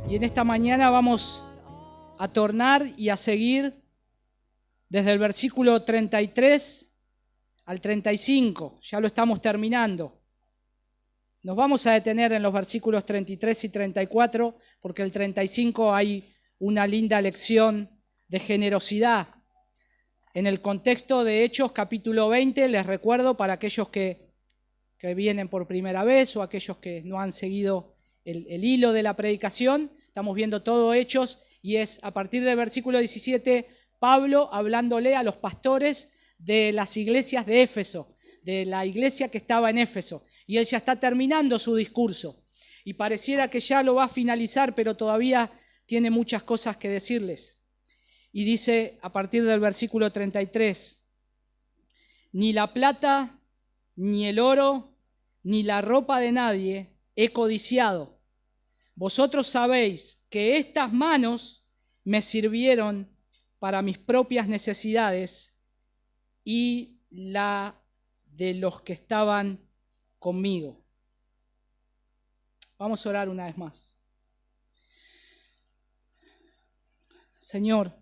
Y en esta mañana vamos a tornar y a seguir desde el versículo 33 al 35. Ya lo estamos terminando. Nos vamos a detener en los versículos 33 y 34 porque el 35 hay una linda lección de generosidad. En el contexto de Hechos capítulo 20, les recuerdo para aquellos que vienen por primera vez o aquellos que no han seguido el hilo de la predicación, estamos viendo todo Hechos y es a partir del versículo 17 Pablo hablándole a los pastores de las iglesias de Éfeso, de la iglesia que estaba en Éfeso. Y él ya está terminando su discurso y pareciera que ya lo va a finalizar, pero todavía tiene muchas cosas que decirles. Y dice a partir del versículo 33, ni la plata, ni el oro, ni la ropa de nadie he codiciado. Vosotros sabéis que estas manos me sirvieron para mis propias necesidades y la de los que estaban conmigo. Vamos a orar una vez más. Señor,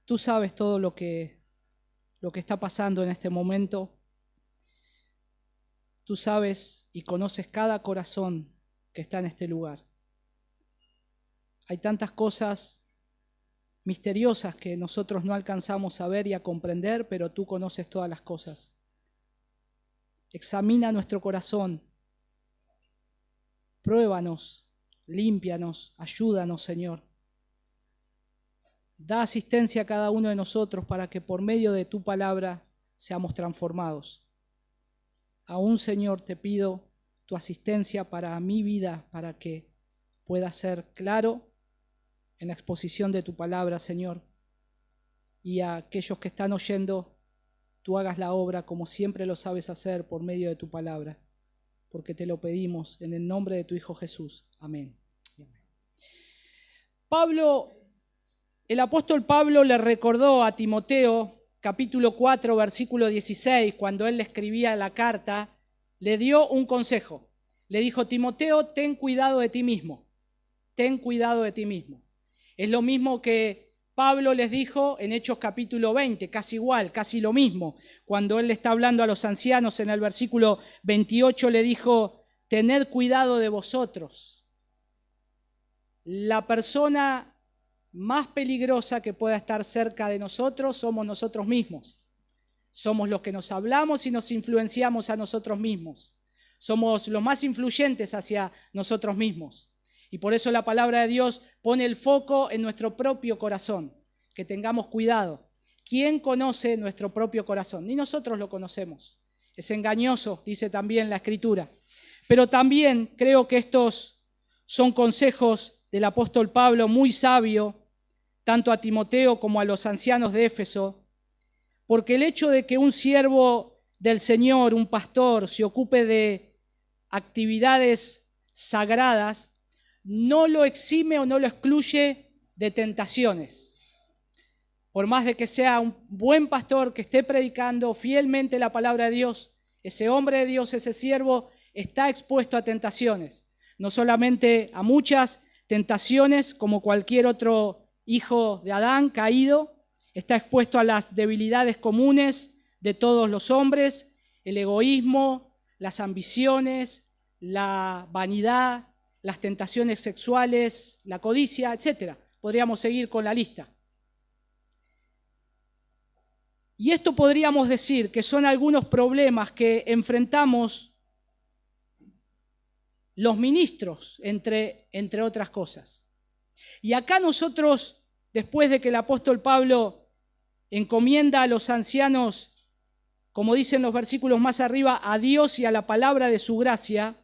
tú sabes todo lo que está pasando en este momento. Tú sabes y conoces cada corazón que está en este lugar. Hay tantas cosas misteriosas que nosotros no alcanzamos a ver y a comprender, pero tú conoces todas las cosas. Examina nuestro corazón, pruébanos, límpianos, ayúdanos, Señor. Da asistencia a cada uno de nosotros para que por medio de tu palabra seamos transformados. Aún, Señor, te pido tu asistencia para mi vida, para que pueda ser claro en la exposición de tu palabra, Señor. Y a aquellos que están oyendo, tú hagas la obra como siempre lo sabes hacer por medio de tu palabra, porque te lo pedimos en el nombre de tu Hijo Jesús. Amén. El apóstol Pablo le recordó a Timoteo, capítulo 4, versículo 16, cuando él le escribía la carta, le dio un consejo. Le dijo, Timoteo, ten cuidado de ti mismo. Ten cuidado de ti mismo. Es lo mismo que Pablo les dijo en Hechos capítulo 20, casi igual, casi lo mismo. Cuando él le está hablando a los ancianos en el versículo 28 le dijo, tened cuidado de vosotros. La persona más peligrosa que pueda estar cerca de nosotros somos nosotros mismos. Somos los que nos hablamos y nos influenciamos a nosotros mismos. Somos los más influyentes hacia nosotros mismos. Y por eso la palabra de Dios pone el foco en nuestro propio corazón. Que tengamos cuidado. ¿Quién conoce nuestro propio corazón? Ni nosotros lo conocemos. Es engañoso, dice también la Escritura. Pero también creo que estos son consejos del apóstol Pablo muy sabio, tanto a Timoteo como a los ancianos de Éfeso, porque el hecho de que un siervo del Señor, un pastor, se ocupe de actividades sagradas, no lo exime o no lo excluye de tentaciones. Por más de que sea un buen pastor que esté predicando fielmente la palabra de Dios, ese hombre de Dios, ese siervo, está expuesto a tentaciones. No solamente a muchas tentaciones como cualquier otro hijo de Adán caído, está expuesto a las debilidades comunes de todos los hombres, el egoísmo, las ambiciones, la vanidad, las tentaciones sexuales, la codicia, etc. Podríamos seguir con la lista. Y esto podríamos decir que son algunos problemas que enfrentamos los ministros, entre otras cosas. Y acá nosotros, después de que el apóstol Pablo encomienda a los ancianos, como dicen los versículos más arriba, a Dios y a la palabra de su gracia,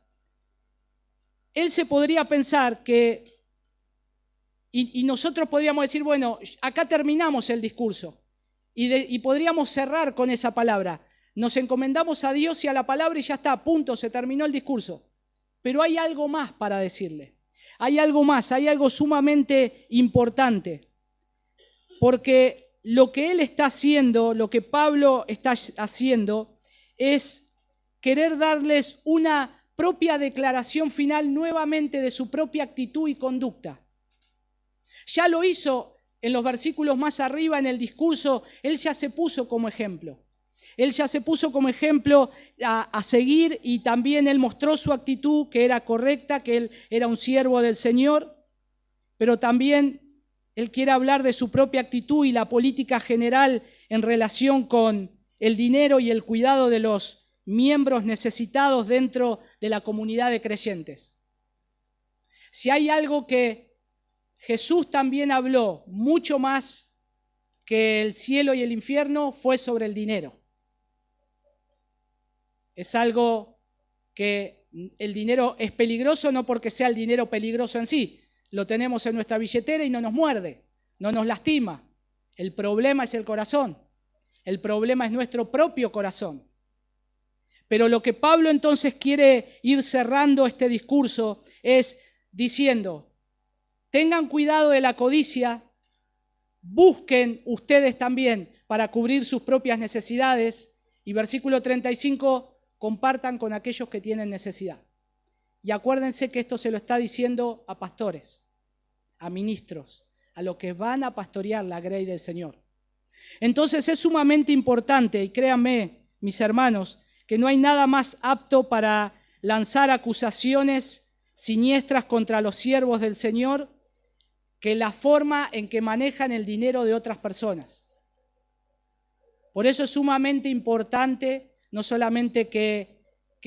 él se podría pensar que, y nosotros podríamos decir, bueno, acá terminamos el discurso, y podríamos cerrar con esa palabra. Nos encomendamos a Dios y a la palabra y ya está, punto, se terminó el discurso. Pero hay algo más para decirle. Hay algo más, hay algo sumamente importante. Porque lo que él está haciendo, lo que Pablo está haciendo, es querer darles una propia declaración final nuevamente de su propia actitud y conducta. Ya lo hizo en los versículos más arriba en el discurso, él ya se puso como ejemplo. Él ya se puso como ejemplo a seguir y también él mostró su actitud que era correcta, que él era un siervo del Señor, pero también él quiere hablar de su propia actitud y la política general en relación con el dinero y el cuidado de los miembros necesitados dentro de la comunidad de creyentes. Si hay algo que Jesús también habló mucho más que el cielo y el infierno, fue sobre el dinero. Es algo que el dinero es peligroso no porque sea el dinero peligroso en sí. Lo tenemos en nuestra billetera y no nos muerde, no nos lastima. El problema es el corazón. El problema es nuestro propio corazón. Pero lo que Pablo entonces quiere ir cerrando este discurso es diciendo, tengan cuidado de la codicia, busquen ustedes también para cubrir sus propias necesidades. Y versículo 35, compartan con aquellos que tienen necesidad. Y acuérdense que esto se lo está diciendo a pastores, a ministros, a los que van a pastorear la grey del Señor. Entonces es sumamente importante, y créanme, mis hermanos, que no hay nada más apto para lanzar acusaciones siniestras contra los siervos del Señor que la forma en que manejan el dinero de otras personas. Por eso es sumamente importante no solamente que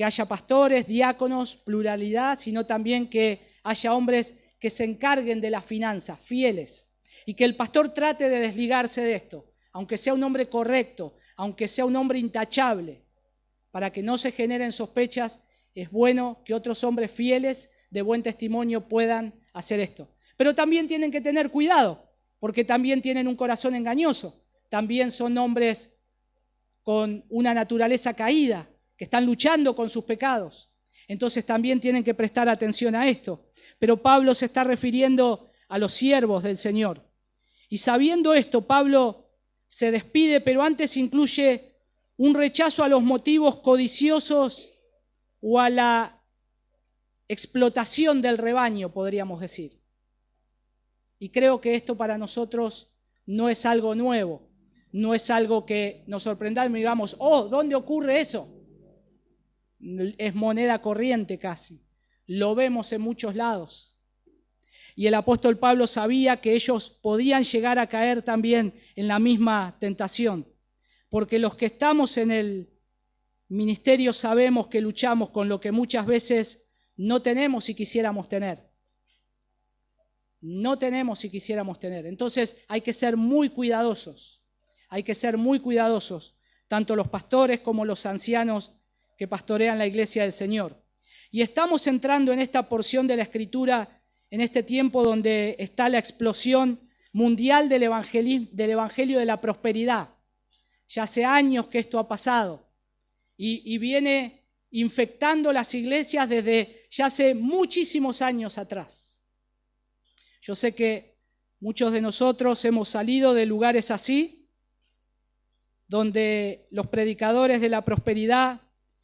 haya pastores, diáconos, pluralidad, sino también que haya hombres que se encarguen de las finanzas, fieles, y que el pastor trate de desligarse de esto, aunque sea un hombre correcto, aunque sea un hombre intachable, para que no se generen sospechas. Es bueno que otros hombres fieles, de buen testimonio, puedan hacer esto. Pero también tienen que tener cuidado, porque también tienen un corazón engañoso, también son hombres con una naturaleza caída, que están luchando con sus pecados. Entonces también tienen que prestar atención a esto. Pero Pablo se está refiriendo a los siervos del Señor. Y sabiendo esto, Pablo se despide, pero antes incluye un rechazo a los motivos codiciosos o a la explotación del rebaño, podríamos decir. Y creo que esto para nosotros no es algo nuevo. No es algo que nos sorprenda y digamos, oh, ¿dónde ocurre eso? Es moneda corriente casi. Lo vemos en muchos lados. Y el apóstol Pablo sabía que ellos podían llegar a caer también en la misma tentación. Porque los que estamos en el ministerio sabemos que luchamos con lo que muchas veces no tenemos y quisiéramos tener. No tenemos si quisiéramos tener. Entonces hay que ser muy cuidadosos. Hay que ser muy cuidadosos, tanto los pastores como los ancianos que pastorean la iglesia del Señor. Y estamos entrando en esta porción de la Escritura, en este tiempo donde está la explosión mundial del evangelio de la prosperidad. Ya hace años que esto ha pasado y viene infectando las iglesias desde ya hace muchísimos años atrás. Yo sé que muchos de nosotros hemos salido de lugares así, donde los predicadores de la prosperidad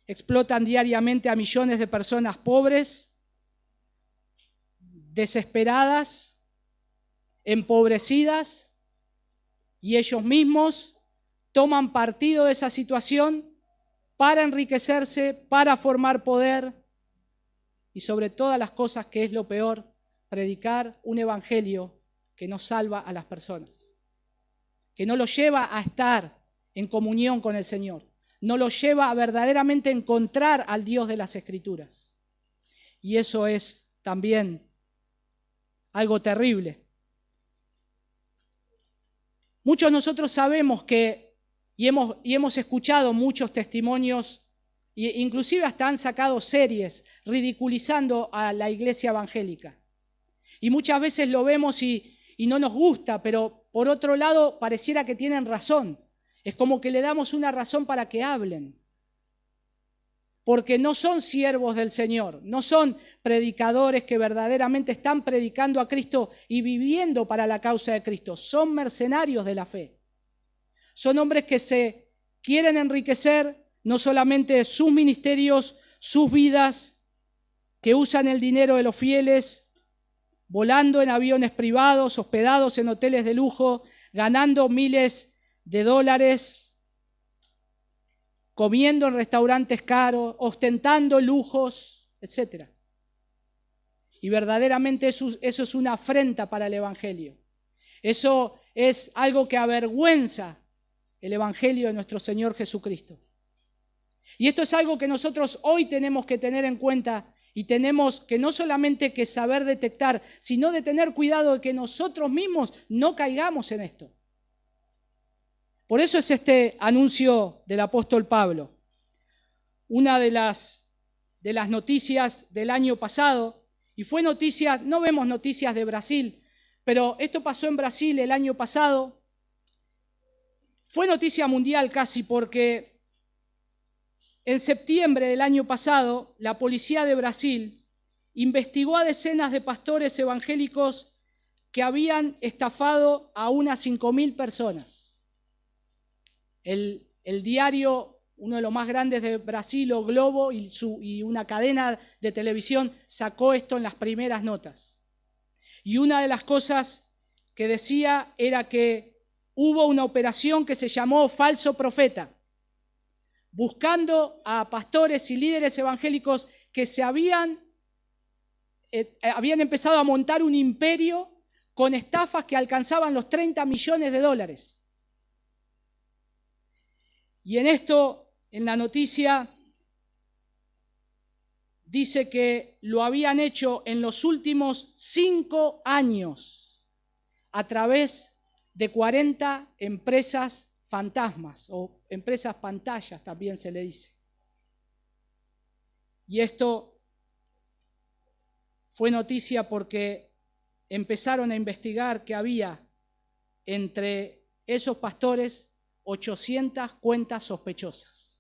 explotan diariamente a millones de personas pobres, desesperadas, empobrecidas, y ellos mismos toman partido de esa situación para enriquecerse, para formar poder y sobre todas las cosas, que es lo peor, predicar un evangelio que no salva a las personas, que no los lleva a estar en comunión con el Señor, no los lleva a verdaderamente encontrar al Dios de las Escrituras. Y eso es también algo terrible. Muchos de nosotros sabemos que, y hemos escuchado muchos testimonios, e inclusive hasta han sacado series ridiculizando a la iglesia evangélica. Y muchas veces lo vemos y no nos gusta, pero por otro lado pareciera que tienen razón. Es como que le damos una razón para que hablen. Porque no son siervos del Señor, no son predicadores que verdaderamente están predicando a Cristo y viviendo para la causa de Cristo. Son mercenarios de la fe. Son hombres que se quieren enriquecer no solamente sus ministerios, sus vidas, que usan el dinero de los fieles, volando en aviones privados, hospedados en hoteles de lujo, ganando miles de dólares, comiendo en restaurantes caros, ostentando lujos, etc. Y verdaderamente eso es una afrenta para el Evangelio. Eso es algo que avergüenza el Evangelio de nuestro Señor Jesucristo. Y esto es algo que nosotros hoy tenemos que tener en cuenta y tenemos que no solamente que saber detectar, sino de tener cuidado de que nosotros mismos no caigamos en esto. Por eso es este anuncio del apóstol Pablo. Una de las noticias del año pasado, y fue noticia, no vemos noticias de Brasil, pero esto pasó en Brasil el año pasado. Fue noticia mundial casi porque en septiembre del año pasado la policía de Brasil investigó a decenas de pastores evangélicos que habían estafado a unas 5.000 personas. El diario, uno de los más grandes de Brasil, O Globo, y una cadena de televisión sacó esto en las primeras notas. Y una de las cosas que decía era que hubo una operación que se llamó Falso Profeta, buscando a pastores y líderes evangélicos que se habían empezado a montar un imperio con estafas que alcanzaban los 30 millones de dólares. Y en esto, en la noticia, dice que lo habían hecho en los últimos 5 años a través de 40 empresas fantasmas o empresas pantallas, también se le dice. Y esto fue noticia porque empezaron a investigar que había entre esos pastores 800 cuentas sospechosas.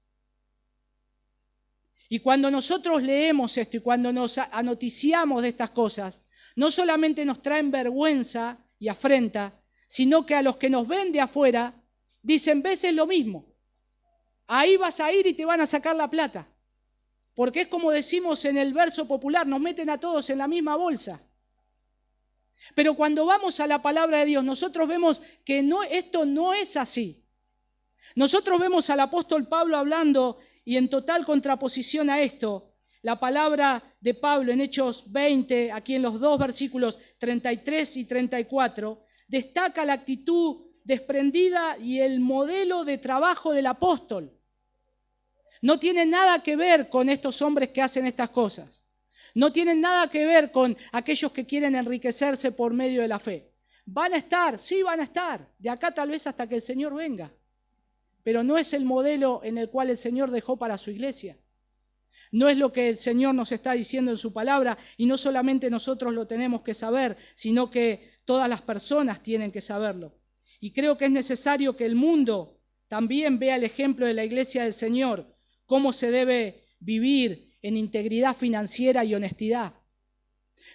Y cuando nosotros leemos esto y cuando nos anoticiamos de estas cosas, no solamente nos traen vergüenza y afrenta, sino que a los que nos ven de afuera dicen, ves, es lo mismo. Ahí vas a ir y te van a sacar la plata. Porque es como decimos en el verso popular, nos meten a todos en la misma bolsa. Pero cuando vamos a la palabra de Dios, nosotros vemos que esto no es así. Nosotros vemos al apóstol Pablo hablando, y en total contraposición a esto, la palabra de Pablo en Hechos 20, aquí en los 2 versículos 33 y 34, destaca la actitud desprendida y el modelo de trabajo del apóstol. No tiene nada que ver con estos hombres que hacen estas cosas. No tienen nada que ver con aquellos que quieren enriquecerse por medio de la fe. Van a estar, sí van a estar, de acá tal vez hasta que el Señor venga. Pero no es el modelo en el cual el Señor dejó para su iglesia. No es lo que el Señor nos está diciendo en su palabra, y no solamente nosotros lo tenemos que saber, sino que todas las personas tienen que saberlo. Y creo que es necesario que el mundo también vea el ejemplo de la iglesia del Señor, cómo se debe vivir en integridad financiera y honestidad.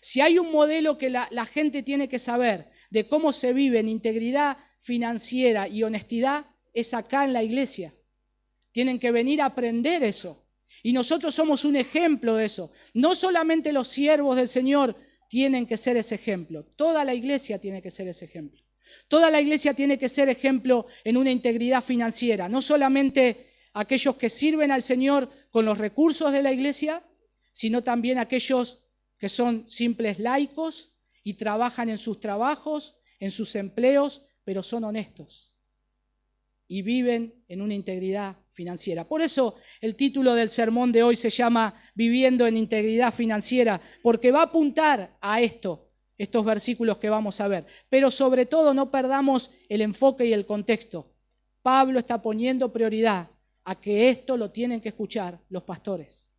Si hay un modelo que la gente tiene que saber de cómo se vive en integridad financiera y honestidad, es acá en la iglesia. Tienen que venir a aprender eso. Y nosotros somos un ejemplo de eso. No solamente los siervos del Señor tienen que ser ese ejemplo. Toda la iglesia tiene que ser ese ejemplo. Toda la iglesia tiene que ser ejemplo en una integridad financiera. No solamente aquellos que sirven al Señor con los recursos de la iglesia, sino también aquellos que son simples laicos y trabajan en sus trabajos, en sus empleos, pero son honestos y viven en una integridad financiera. Por eso el título del sermón de hoy se llama Viviendo en Integridad Financiera, porque va a apuntar a estos versículos que vamos a ver. Pero sobre todo no perdamos el enfoque y el contexto. Pablo está poniendo prioridad a que esto lo tienen que escuchar los pastores.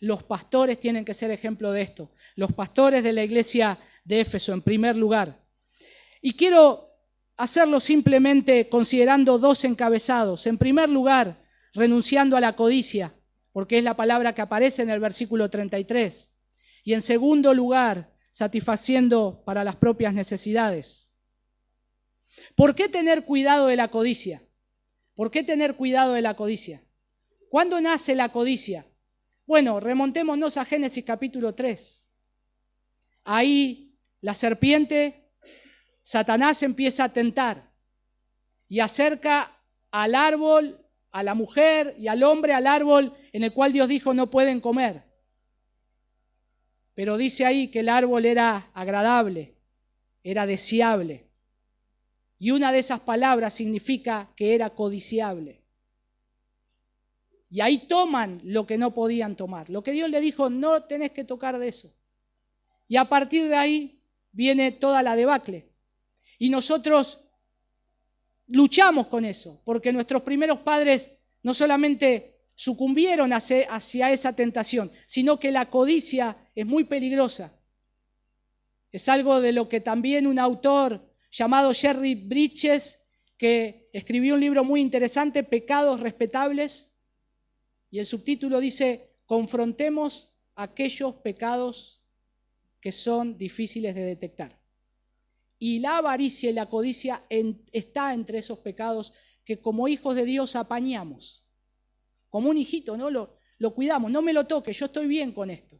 Los pastores tienen que ser ejemplo de esto. Los pastores de la iglesia de Éfeso, en primer lugar. Y quiero hacerlo simplemente considerando 2 encabezados. En primer lugar, renunciando a la codicia, porque es la palabra que aparece en el versículo 33. Y en segundo lugar, satisfaciendo para las propias necesidades. ¿Por qué tener cuidado de la codicia? ¿Por qué tener cuidado de la codicia? ¿Cuándo nace la codicia? Bueno, remontémonos a Génesis capítulo 3. Ahí la serpiente, Satanás empieza a tentar y acerca al árbol, a la mujer y al hombre al árbol en el cual Dios dijo no pueden comer. Pero dice ahí que el árbol era agradable, era deseable. Y una de esas palabras significa que era codiciable. Y ahí toman lo que no podían tomar. Lo que Dios le dijo, no tenés que tocar de eso. Y a partir de ahí viene toda la debacle. Y nosotros luchamos con eso, porque nuestros primeros padres no solamente sucumbieron hacia esa tentación, sino que la codicia es muy peligrosa. Es algo de lo que también un autor llamado Jerry Bridges, que escribió un libro muy interesante, Pecados Respetables, y el subtítulo dice, confrontemos aquellos pecados que son difíciles de detectar. Y la avaricia y la codicia está entre esos pecados que como hijos de Dios apañamos. Como un hijito, ¿no? Lo cuidamos, no me lo toques, yo estoy bien con esto.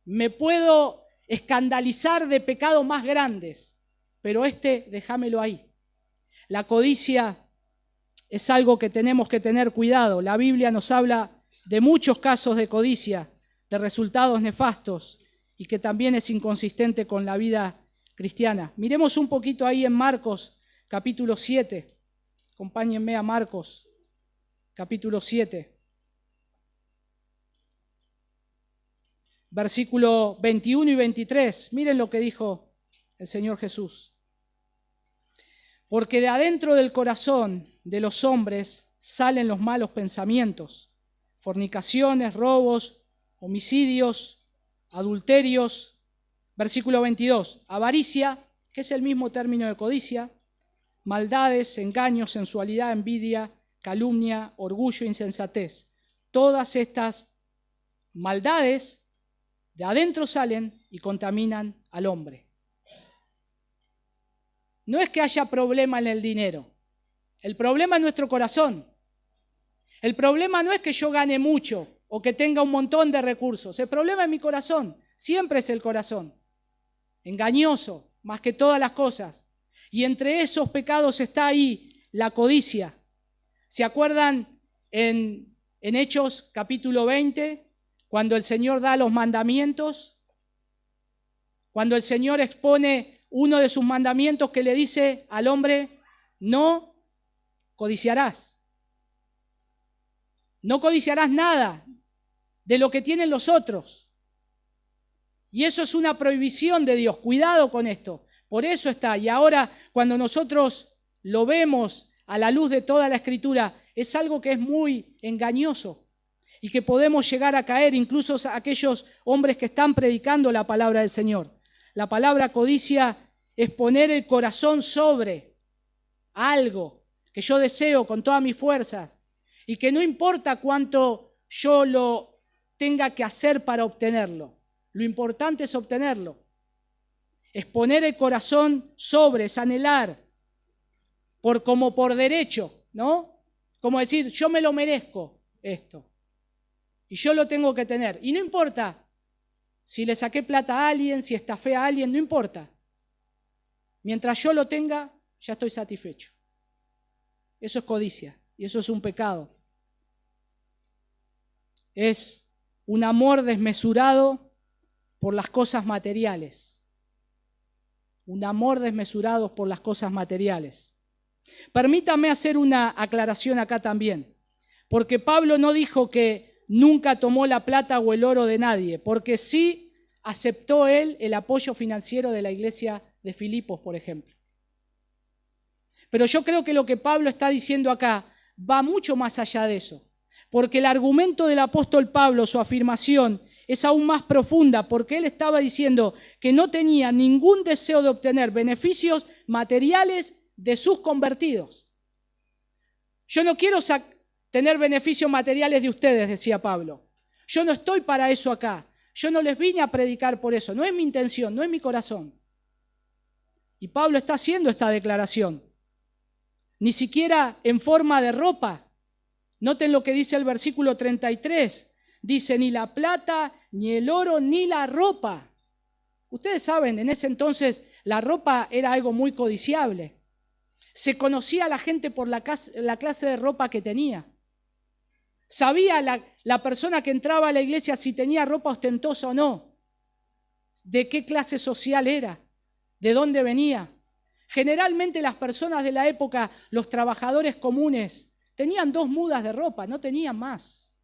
Me puedo escandalizar de pecados más grandes, pero déjamelo ahí. La codicia es algo que tenemos que tener cuidado. La Biblia nos habla de muchos casos de codicia, de resultados nefastos y que también es inconsistente con la vida cristiana. Miremos un poquito ahí en Marcos, capítulo 7. Acompáñenme a Marcos, capítulo 7. Versículo 21 y 23. Miren lo que dijo el Señor Jesús. Porque de adentro del corazón de los hombres salen los malos pensamientos, fornicaciones, robos, homicidios, adulterios. Versículo 22, avaricia, que es el mismo término de codicia, maldades, engaños, sensualidad, envidia, calumnia, orgullo, insensatez. Todas estas maldades de adentro salen y contaminan al hombre. No es que haya problema en el dinero. El problema es nuestro corazón. El problema no es que yo gane mucho o que tenga un montón de recursos. El problema es mi corazón. Siempre es el corazón. Engañoso, más que todas las cosas. Y entre esos pecados está ahí la codicia. ¿Se acuerdan en Hechos capítulo 20, cuando el Señor da los mandamientos? Cuando el Señor expone uno de sus mandamientos que le dice al hombre, no codiciarás. No codiciarás nada de lo que tienen los otros. Y eso es una prohibición de Dios. Cuidado con esto. Por eso está. Y ahora, cuando nosotros lo vemos a la luz de toda la Escritura, es algo que es muy engañoso y que podemos llegar a caer, incluso aquellos hombres que están predicando la palabra del Señor. La palabra codicia es poner el corazón sobre algo que yo deseo con todas mis fuerzas y que no importa cuánto yo lo tenga que hacer para obtenerlo. Lo importante es obtenerlo. Es poner el corazón sobre, es anhelar, como por derecho, ¿no? Como decir, yo me lo merezco esto. Y yo lo tengo que tener. Y no importa si le saqué plata a alguien, si estafé a alguien, no importa. Mientras yo lo tenga, ya estoy satisfecho. Eso es codicia y eso es un pecado. Es un amor desmesurado por las cosas materiales. Un amor desmesurado por las cosas materiales. Permítame hacer una aclaración acá también, porque Pablo no dijo que nunca tomó la plata o el oro de nadie, porque sí aceptó él el apoyo financiero de la iglesia de Filipos, por ejemplo. Pero yo creo que lo que Pablo está diciendo acá va mucho más allá de eso, porque el argumento del apóstol Pablo, su afirmación, es aún más profunda, porque él estaba diciendo que no tenía ningún deseo de obtener beneficios materiales de sus convertidos. Yo no quiero tener beneficios materiales de ustedes, decía Pablo. Yo no estoy para eso acá. Yo no les vine a predicar por eso. No es mi intención, no es mi corazón. Y Pablo está haciendo esta declaración. Ni siquiera en forma de ropa. Noten lo que dice el versículo 33. Dice, ni la plata, ni el oro, ni la ropa. Ustedes saben, en ese entonces la ropa era algo muy codiciable. Se conocía a la gente por la clase de ropa que tenía. Sabía la persona que entraba a la iglesia si tenía ropa ostentosa o no, de qué clase social era, de dónde venía. Generalmente las personas de la época, los trabajadores comunes, tenían 2 mudas de ropa, no tenían más.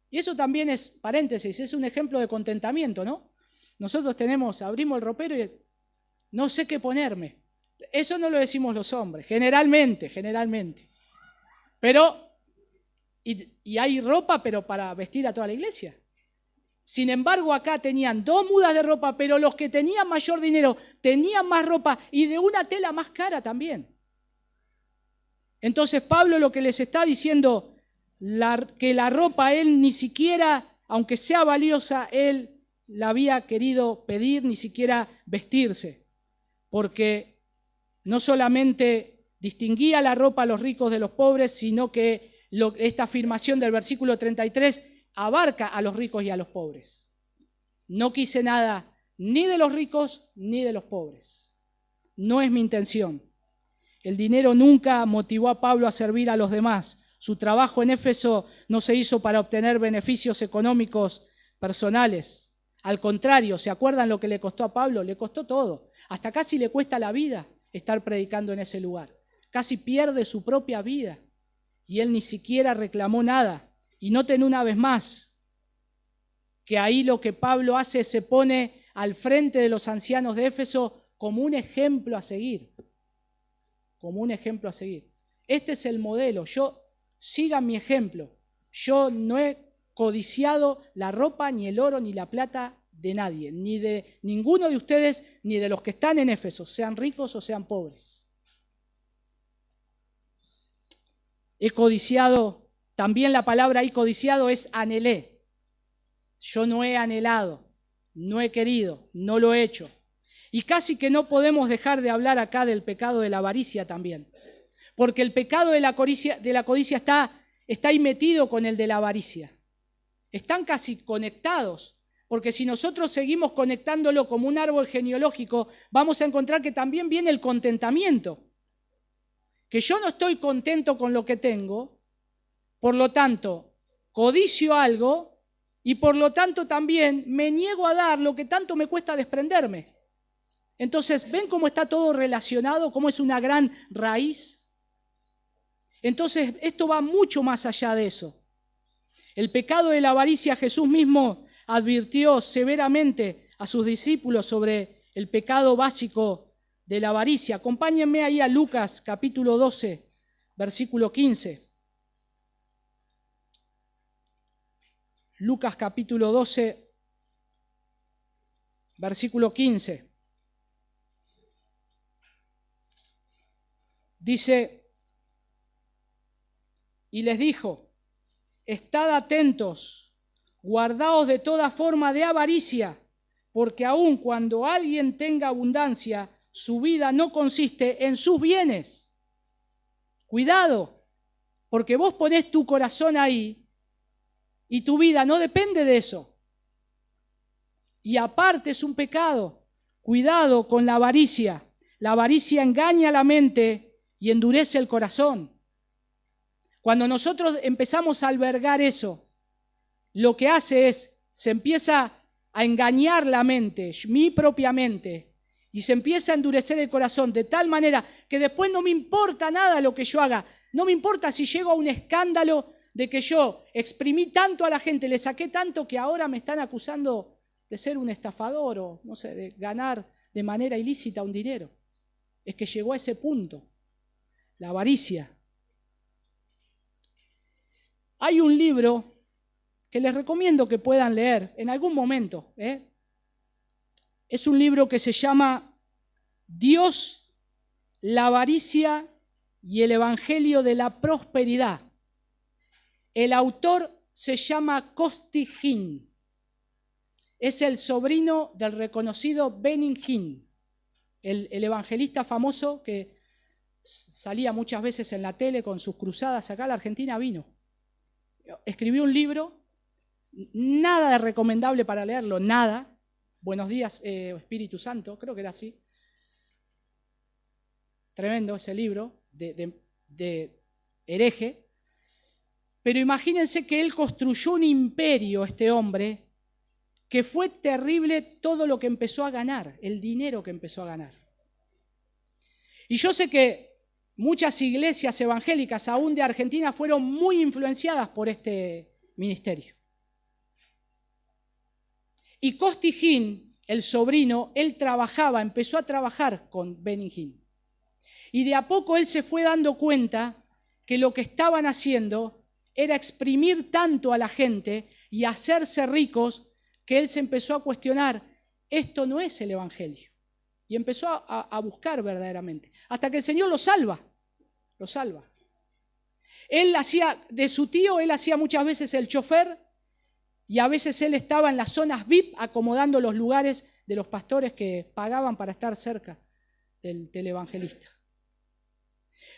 Y eso también es, paréntesis, es un ejemplo de contentamiento, ¿no? Nosotros abrimos el ropero y no sé qué ponerme. Eso no lo decimos los hombres, generalmente. Pero, y hay ropa, pero para vestir a toda la iglesia. Sin embargo, acá tenían 2 mudas de ropa, pero los que tenían mayor dinero tenían más ropa y de una tela más cara también. Entonces Pablo lo que les está diciendo, que la ropa él ni siquiera, aunque sea valiosa, él la había querido pedir, ni siquiera vestirse, porque no solamente distinguía la ropa a los ricos de los pobres, sino que esta afirmación del versículo 33 abarca a los ricos y a los pobres. No quise nada ni de los ricos ni de los pobres. No es mi intención. El dinero nunca motivó a Pablo a servir a los demás. Su trabajo en Éfeso no se hizo para obtener beneficios económicos personales. Al contrario, ¿se acuerdan lo que le costó a Pablo? Le costó todo. Hasta casi le cuesta la vida estar predicando en ese lugar. Casi pierde su propia vida. Y él ni siquiera reclamó nada. Y noten una vez más que ahí lo que Pablo hace es se pone al frente de los ancianos de Éfeso como un ejemplo a seguir. Como un ejemplo a seguir. Este es el modelo. Sigan mi ejemplo. Yo no he codiciado la ropa, ni el oro, ni la plata de nadie, ni de ninguno de ustedes, ni de los que están en Éfeso, sean ricos o sean pobres. He codiciado, también la palabra ahí codiciado es anhelé. Yo no he anhelado, no he querido, no lo he hecho. Y casi que no podemos dejar de hablar acá del pecado de la avaricia también. Porque el pecado de la codicia está ahí metido con el de la avaricia. Están casi conectados, porque si nosotros seguimos conectándolo como un árbol genealógico, vamos a encontrar que también viene el contentamiento. Que yo no estoy contento con lo que tengo, por lo tanto, codicio algo y por lo tanto también me niego a dar lo que tanto me cuesta desprenderme. Entonces, ¿ven cómo está todo relacionado? ¿Cómo es una gran raíz? Entonces, esto va mucho más allá de eso. El pecado de la avaricia, Jesús mismo advirtió severamente a sus discípulos sobre el pecado básico de la avaricia. Acompáñenme ahí a Lucas capítulo 12, versículo 15. Lucas capítulo 12, versículo 15. Dice, y les dijo, estad atentos, guardaos de toda forma de avaricia, porque aun cuando alguien tenga abundancia, su vida no consiste en sus bienes. Cuidado, porque vos ponés tu corazón ahí y tu vida no depende de eso. Y aparte es un pecado. Cuidado con la avaricia. La avaricia engaña la mente y endurece el corazón. Cuando nosotros empezamos a albergar eso, lo que hace es, se empieza a engañar la mente, mi propia mente, y se empieza a endurecer el corazón de tal manera que después no me importa nada lo que yo haga. No me importa si llego a un escándalo de que yo exprimí tanto a la gente, le saqué tanto que ahora me están acusando de ser un estafador o, no sé, de ganar de manera ilícita un dinero. Es que llegó a ese punto. La avaricia. Hay un libro que les recomiendo que puedan leer en algún momento. Es un libro que se llama Dios, la avaricia y el evangelio de la prosperidad. El autor se llama Costi Hinn. Es el sobrino del reconocido Benny Hinn, el evangelista famoso que salía muchas veces en la tele con sus cruzadas. Acá a la Argentina vino. escribió un libro, nada de recomendable para leerlo, nada. Buenos días, Espíritu Santo, creo que era así. Tremendo ese libro de hereje. Pero imagínense que él construyó un imperio, este hombre, que fue terrible todo lo que empezó a ganar, el dinero que empezó a ganar. Y yo sé que muchas iglesias evangélicas, aún de Argentina, fueron muy influenciadas por este ministerio. Y Costi Hinn, el sobrino, él empezó a trabajar con Benny Hinn. Y de a poco él se fue dando cuenta que lo que estaban haciendo era exprimir tanto a la gente y hacerse ricos, que él se empezó a cuestionar, esto no es el evangelio. Y empezó a buscar verdaderamente, hasta que el Señor lo salva. Él hacía, de su tío, él hacía muchas veces el chofer, y a veces él estaba en las zonas VIP acomodando los lugares de los pastores que pagaban para estar cerca del evangelista.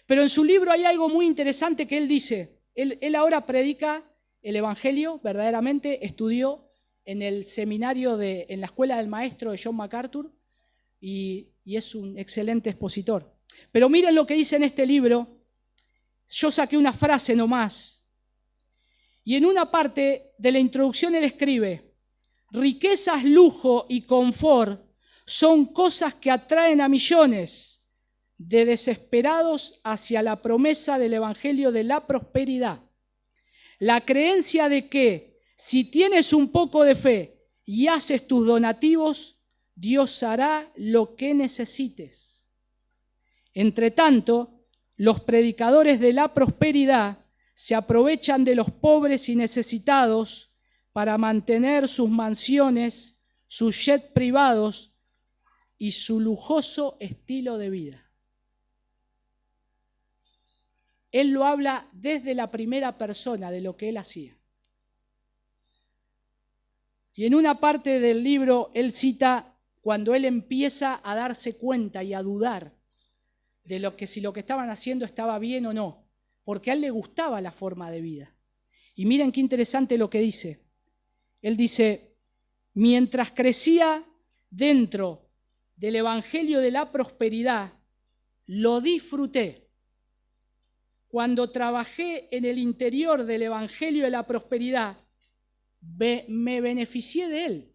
Pero en su libro hay algo muy interesante que él dice. Él ahora predica el evangelio, verdaderamente estudió en el seminario, en la escuela del maestro de John MacArthur, y es un excelente expositor. Pero miren lo que dice en este libro. Yo saqué una frase nomás. Y en una parte de la introducción él escribe: riquezas, lujo y confort son cosas que atraen a millones de desesperados hacia la promesa del evangelio de la prosperidad. La creencia de que si tienes un poco de fe y haces tus donativos, Dios hará lo que necesites. Entre tanto, los predicadores de la prosperidad se aprovechan de los pobres y necesitados para mantener sus mansiones, sus jets privados y su lujoso estilo de vida. Él lo habla desde la primera persona de lo que él hacía. Y en una parte del libro él cita cuando él empieza a darse cuenta y a dudar de si lo que estaban haciendo estaba bien o no, porque a él le gustaba la forma de vida. Y miren qué interesante lo que dice. Él dice: mientras crecía dentro del evangelio de la prosperidad, lo disfruté. Cuando trabajé en el interior del evangelio de la prosperidad, me beneficié de él.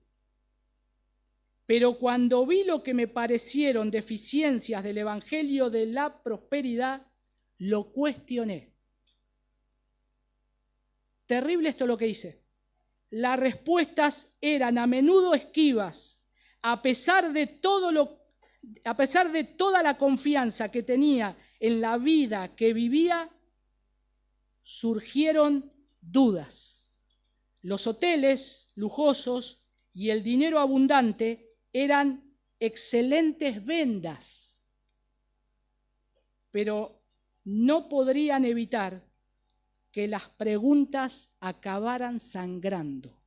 Pero cuando vi lo que me parecieron deficiencias del evangelio de la prosperidad, lo cuestioné. Terrible esto lo que dice. Las respuestas eran a menudo esquivas, a pesar de toda la confianza que tenía en la vida que vivía, surgieron dudas. Los hoteles lujosos y el dinero abundante eran excelentes vendas, pero no podrían evitar que las preguntas acabaran sangrando.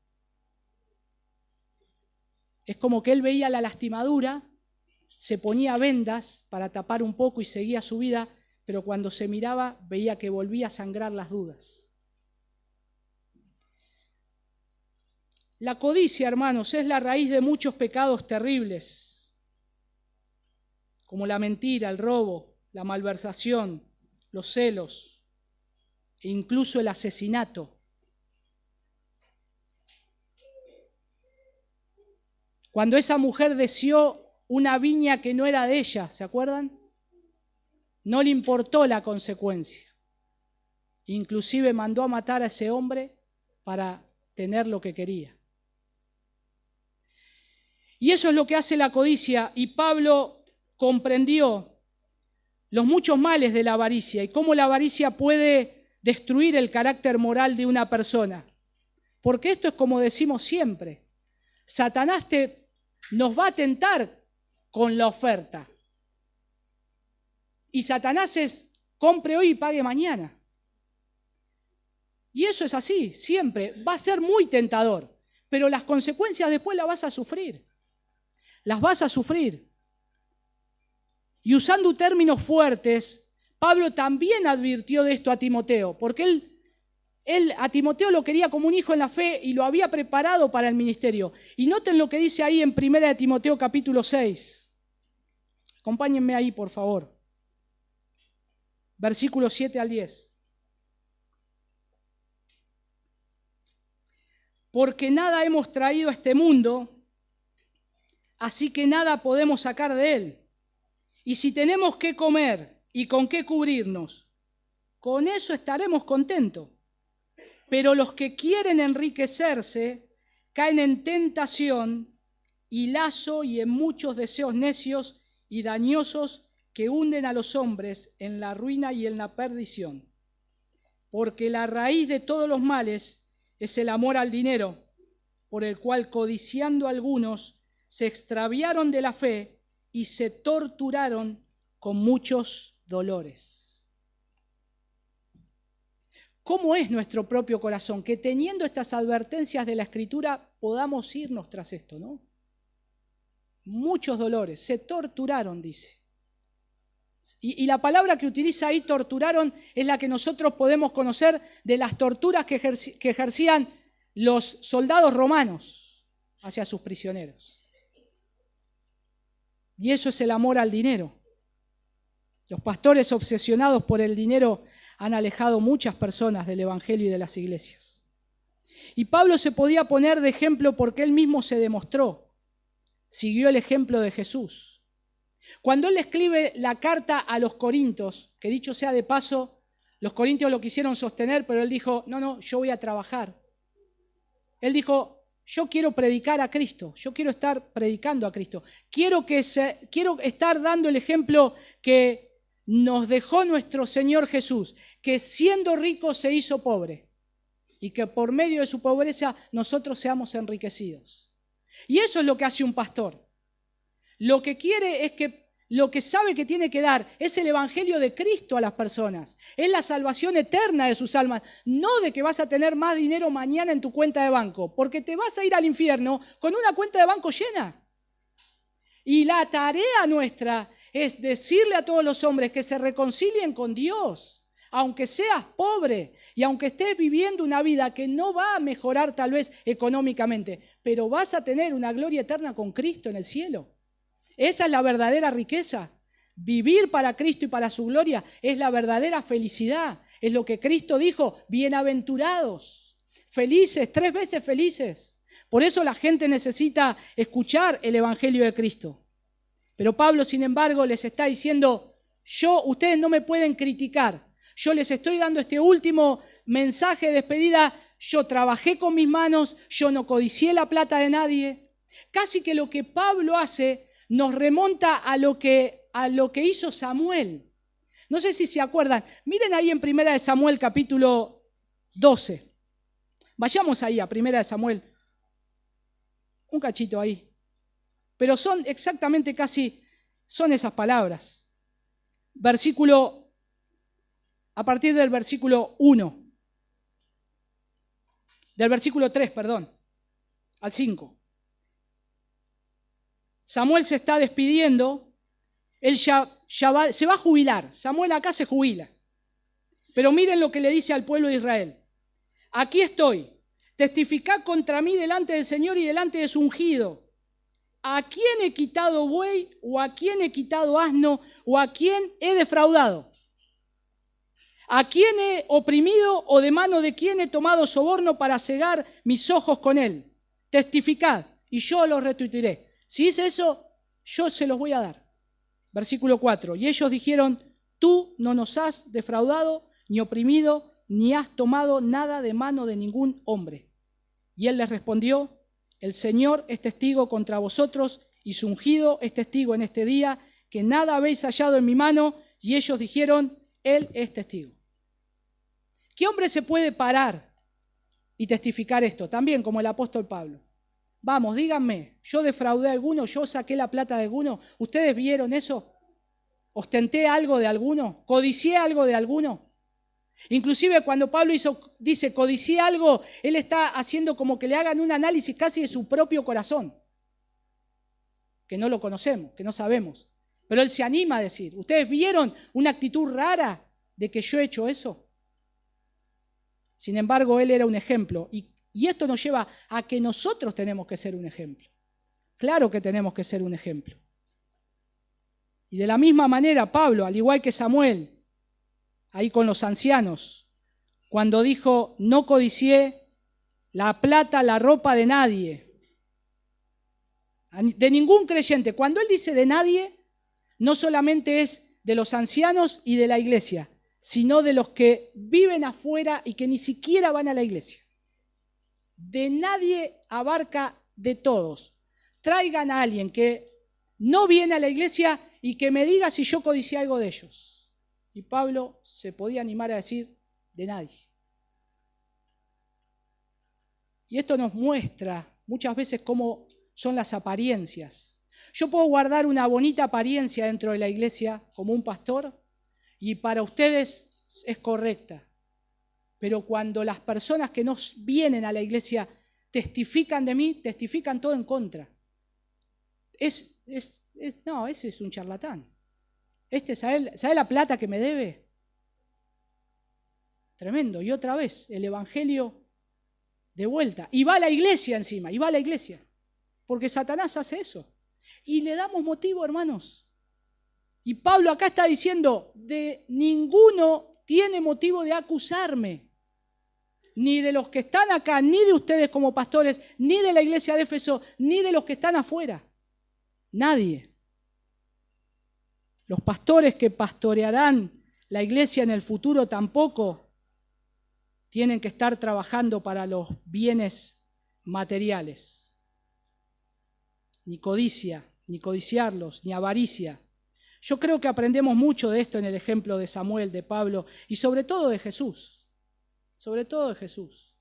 Es como que él veía la lastimadura, se ponía vendas para tapar un poco y seguía su vida, pero cuando se miraba veía que volvía a sangrar las dudas. La codicia, hermanos, es la raíz de muchos pecados terribles, como la mentira, el robo, la malversación, los celos e incluso el asesinato. Cuando esa mujer deseó una viña que no era de ella, ¿se acuerdan? No le importó la consecuencia. Inclusive mandó a matar a ese hombre para tener lo que quería. Y eso es lo que hace la codicia, y Pablo comprendió los muchos males de la avaricia y cómo la avaricia puede destruir el carácter moral de una persona. Porque esto es como decimos siempre, Satanás nos va a tentar con la oferta. Y Satanás es compre hoy y pague mañana. Y eso es así, siempre. Va a ser muy tentador, pero las consecuencias después las vas a sufrir. Las vas a sufrir. Y usando términos fuertes, Pablo también advirtió de esto a Timoteo, porque él Él a Timoteo lo quería como un hijo en la fe y lo había preparado para el ministerio. Y noten lo que dice ahí en 1 Timoteo capítulo 6. Acompáñenme ahí, por favor. Versículos 7 al 10. Porque nada hemos traído a este mundo, así que nada podemos sacar de él. Y si tenemos qué comer y con qué cubrirnos, con eso estaremos contentos. Pero los que quieren enriquecerse caen en tentación y lazo y en muchos deseos necios y dañosos que hunden a los hombres en la ruina y en la perdición. Porque la raíz de todos los males es el amor al dinero, por el cual codiciando algunos se extraviaron de la fe y se torturaron con muchos dolores. ¿Cómo es nuestro propio corazón? Que teniendo estas advertencias de la Escritura podamos irnos tras esto, ¿no? Muchos dolores, se torturaron, dice. Y la palabra que utiliza ahí, torturaron, es la que nosotros podemos conocer de las torturas que ejercían los soldados romanos hacia sus prisioneros. Y eso es el amor al dinero. Los pastores obsesionados por el dinero han alejado muchas personas del Evangelio y de las iglesias. Y Pablo se podía poner de ejemplo porque él mismo se demostró. Siguió el ejemplo de Jesús. Cuando él escribe la carta a los Corintios, que dicho sea de paso, los corintios lo quisieron sostener, pero él dijo, no, yo voy a trabajar. Él dijo, yo quiero predicar a Cristo, yo quiero estar predicando a Cristo. Quiero estar dando el ejemplo que nos dejó nuestro Señor Jesús, que siendo rico se hizo pobre y que por medio de su pobreza nosotros seamos enriquecidos. Y eso es lo que hace un pastor. Lo que quiere es que lo que sabe que tiene que dar es el evangelio de Cristo a las personas. Es la salvación eterna de sus almas. No de que vas a tener más dinero mañana en tu cuenta de banco, porque te vas a ir al infierno con una cuenta de banco llena. Y la tarea nuestra es decirle a todos los hombres que se reconcilien con Dios, aunque seas pobre y aunque estés viviendo una vida que no va a mejorar tal vez económicamente, pero vas a tener una gloria eterna con Cristo en el cielo. Esa es la verdadera riqueza. Vivir para Cristo y para su gloria es la verdadera felicidad. Es lo que Cristo dijo, bienaventurados, felices, 3 veces felices. Por eso la gente necesita escuchar el evangelio de Cristo. Pero Pablo, sin embargo, les está diciendo, ustedes no me pueden criticar. Yo les estoy dando este último mensaje de despedida. Yo trabajé con mis manos, yo no codicié la plata de nadie. Casi que lo que Pablo hace nos remonta a lo que hizo Samuel. No sé si se acuerdan. Miren ahí en 1 Samuel capítulo 12. Vayamos ahí a 1 Samuel. Un cachito ahí. Pero son exactamente son esas palabras. A partir del versículo 1. Del versículo 3, al 5. Samuel se está despidiendo, él se va a jubilar. Samuel acá se jubila. Pero miren lo que le dice al pueblo de Israel. Aquí estoy, testificad contra mí delante del Señor y delante de su ungido. ¿A quién he quitado buey o a quién he quitado asno o a quién he defraudado? ¿A quién he oprimido o de mano de quién he tomado soborno para cegar mis ojos con él? Testificad y yo los retuitiré. Si es eso, yo se los voy a dar. Versículo 4. Y ellos dijeron, tú no nos has defraudado, ni oprimido, ni has tomado nada de mano de ningún hombre. Y él les respondió, el Señor es testigo contra vosotros, y su ungido es testigo en este día, que nada habéis hallado en mi mano. Y ellos dijeron, él es testigo. ¿Qué hombre se puede parar y testificar esto? También como el apóstol Pablo. Vamos, díganme, ¿yo defraudé a alguno? ¿Yo saqué la plata de alguno? ¿Ustedes vieron eso? ¿Ostenté algo de alguno? ¿Codicié algo de alguno? Inclusive cuando Pablo dice codicié algo, él está haciendo como que le hagan un análisis casi de su propio corazón. Que no lo conocemos, que no sabemos. Pero él se anima a decir, ¿ustedes vieron una actitud rara de que yo he hecho eso? Sin embargo, él era un ejemplo. Y esto nos lleva a que nosotros tenemos que ser un ejemplo. Claro que tenemos que ser un ejemplo. Y de la misma manera, Pablo, al igual que Samuel, ahí con los ancianos, cuando dijo, no codicié la plata, la ropa de nadie, de ningún creyente. Cuando él dice de nadie, no solamente es de los ancianos y de la iglesia, sino de los que viven afuera y que ni siquiera van a la iglesia. De nadie abarca de todos. Traigan a alguien que no viene a la iglesia y que me diga si yo codicié algo de ellos. Y Pablo se podía animar a decir, de nadie. Y esto nos muestra muchas veces cómo son las apariencias. Yo puedo guardar una bonita apariencia dentro de la iglesia como un pastor y para ustedes es correcta. Pero cuando las personas que no vienen a la iglesia testifican de mí, testifican todo en contra. No, ese es un charlatán. ¿Sabe la plata que me debe? Tremendo. Y otra vez, el evangelio de vuelta. Y va a la iglesia encima, y va a la iglesia. Porque Satanás hace eso. Y le damos motivo, hermanos. Y Pablo acá está diciendo, de ninguno tiene motivo de acusarme. Ni de los que están acá, ni de ustedes como pastores, ni de la iglesia de Éfeso, ni de los que están afuera. Nadie. Los pastores que pastorearán la iglesia en el futuro tampoco tienen que estar trabajando para los bienes materiales. Ni codicia, ni codiciarlos, ni avaricia. Yo creo que aprendemos mucho de esto en el ejemplo de Samuel, de Pablo y sobre todo de Jesús. Sobre todo de Jesús.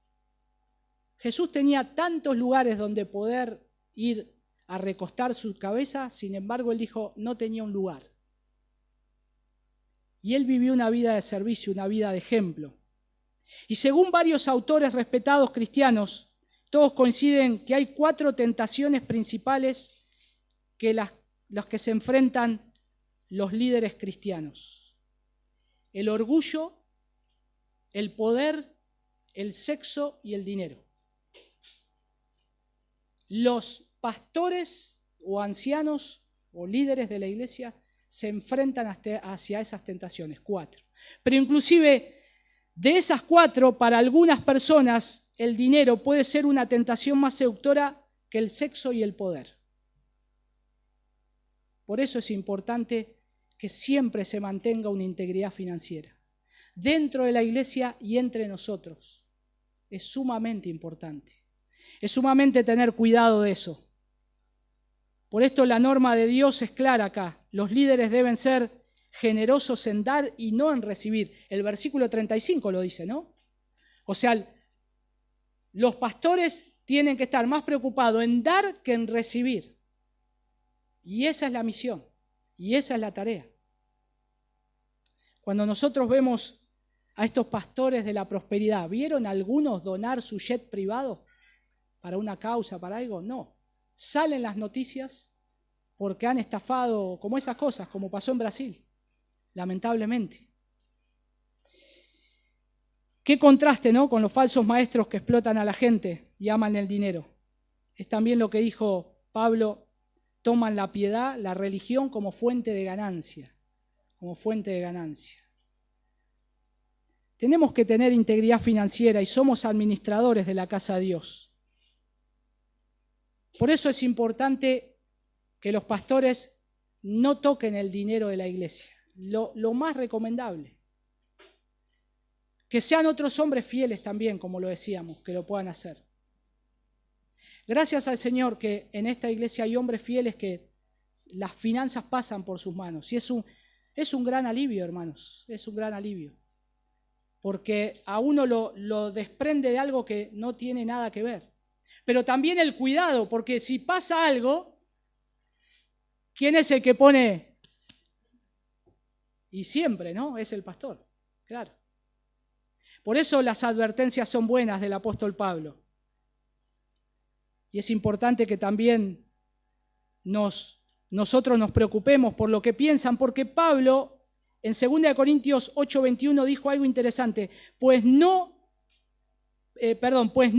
Jesús tenía tantos lugares donde poder ir a recostar su cabeza, sin embargo él dijo, no tenía un lugar. Y él vivió una vida de servicio, una vida de ejemplo. Y según varios autores respetados cristianos, todos coinciden que hay 4 tentaciones principales que las que se enfrentan los líderes cristianos. El orgullo, el poder, el sexo y el dinero. Los pastores o ancianos o líderes de la iglesia se enfrentan hacia esas tentaciones, 4. Pero inclusive de esas 4, para algunas personas, el dinero puede ser una tentación más seductora que el sexo y el poder. Por eso es importante que siempre se mantenga una integridad financiera. Dentro de la iglesia y entre nosotros. Es sumamente importante. Es sumamente tener cuidado de eso. Por esto la norma de Dios es clara acá. Los líderes deben ser generosos en dar y no en recibir. El versículo 35 lo dice, ¿no? O sea, los pastores tienen que estar más preocupados en dar que en recibir. Y esa es la misión. Y esa es la tarea. Cuando nosotros vemos a estos pastores de la prosperidad, ¿vieron algunos donar su jet privado para una causa, para algo? No. Salen las noticias porque han estafado, como esas cosas, como pasó en Brasil, lamentablemente. Qué contraste, ¿no?, con los falsos maestros que explotan a la gente y aman el dinero. Es también lo que dijo Pablo, toman la piedad, la religión como fuente de ganancia, como fuente de ganancia. Tenemos que tener integridad financiera y somos administradores de la casa de Dios. Por eso es importante que los pastores no toquen el dinero de la iglesia. Lo más recomendable. Que sean otros hombres fieles también, como lo decíamos, que lo puedan hacer. Gracias al Señor que en esta iglesia hay hombres fieles que las finanzas pasan por sus manos. Y es un gran alivio, hermanos, es un gran alivio. Porque a uno lo desprende de algo que no tiene nada que ver. Pero también el cuidado, porque si pasa algo, ¿quién es el que pone? Y siempre, ¿no? Es el pastor, claro. Por eso las advertencias son buenas del apóstol Pablo. Y es importante que también nosotros nos preocupemos por lo que piensan, porque Pablo en 2 Corintios 8:21 dijo algo interesante, pues no pues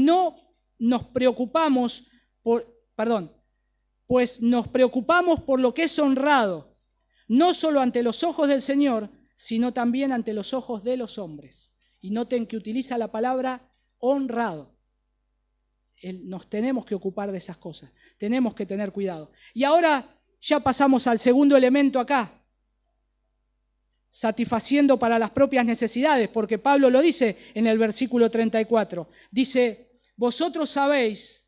nos preocupamos por lo que es honrado, no solo ante los ojos del Señor, sino también ante los ojos de los hombres. Y noten que utiliza la palabra honrado. Nos tenemos que ocupar de esas cosas, tenemos que tener cuidado. Y ahora ya pasamos al segundo elemento acá, satisfaciendo para las propias necesidades, porque Pablo lo dice en el versículo 34. Dice, vosotros sabéis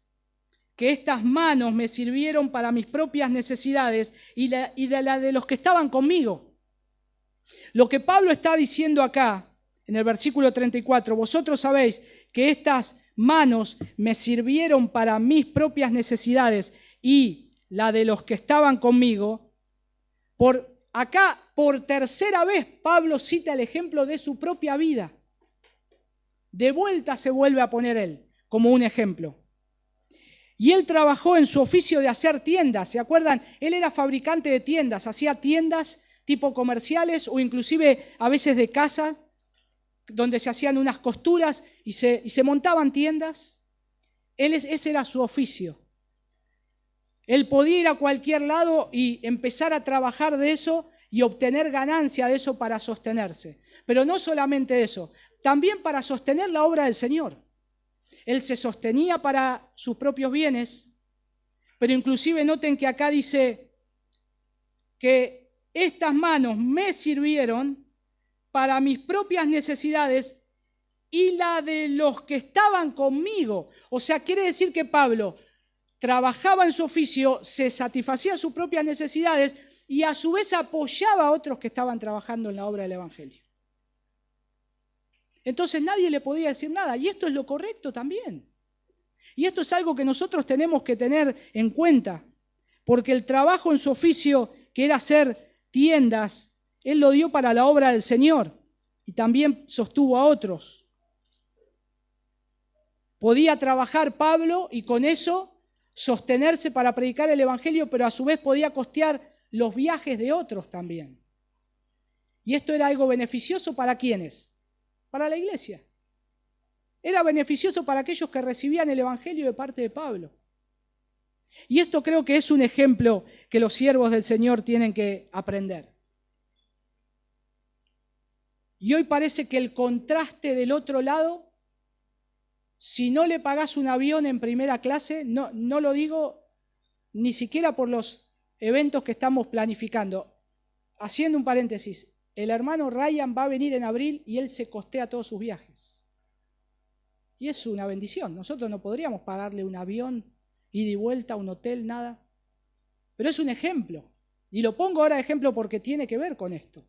que estas manos me sirvieron para mis propias necesidades y de la de los que estaban conmigo. Lo que Pablo está diciendo acá, en el versículo 34, vosotros sabéis que estas manos me sirvieron para mis propias necesidades y la de los que estaban conmigo. Por tercera vez, Pablo cita el ejemplo de su propia vida. De vuelta se vuelve a poner él como un ejemplo. Y él trabajó en su oficio de hacer tiendas, ¿se acuerdan? Él era fabricante de tiendas, hacía tiendas tipo comerciales o inclusive a veces de casa, donde se hacían unas costuras y se montaban tiendas. Ese era su oficio. Él podía ir a cualquier lado y empezar a trabajar de eso y obtener ganancia de eso para sostenerse. Pero no solamente eso, también para sostener la obra del Señor. Él se sostenía para sus propios bienes, pero inclusive noten que acá dice que estas manos me sirvieron para mis propias necesidades y la de los que estaban conmigo. O sea, quiere decir que Pablo trabajaba en su oficio, se satisfacía sus propias necesidades y a su vez apoyaba a otros que estaban trabajando en la obra del Evangelio. Entonces nadie le podía decir nada, y esto es lo correcto también. Y esto es algo que nosotros tenemos que tener en cuenta, porque el trabajo en su oficio, que era hacer tiendas, él lo dio para la obra del Señor y también sostuvo a otros. Podía trabajar Pablo y con eso sostenerse para predicar el Evangelio, pero a su vez podía costear los viajes de otros también. Y esto era algo beneficioso ¿para quiénes? Para la iglesia. Era beneficioso para aquellos que recibían el Evangelio de parte de Pablo. Y esto creo que es un ejemplo que los siervos del Señor tienen que aprender. Y hoy parece que el contraste del otro lado, si no le pagás un avión en primera clase, no lo digo ni siquiera por los eventos que estamos planificando. Haciendo un paréntesis, el hermano Ryan va a venir en abril y él se costea todos sus viajes. Y es una bendición. Nosotros no podríamos pagarle un avión, ida y vuelta, un hotel, nada. Pero es un ejemplo. Y lo pongo ahora de ejemplo porque tiene que ver con esto.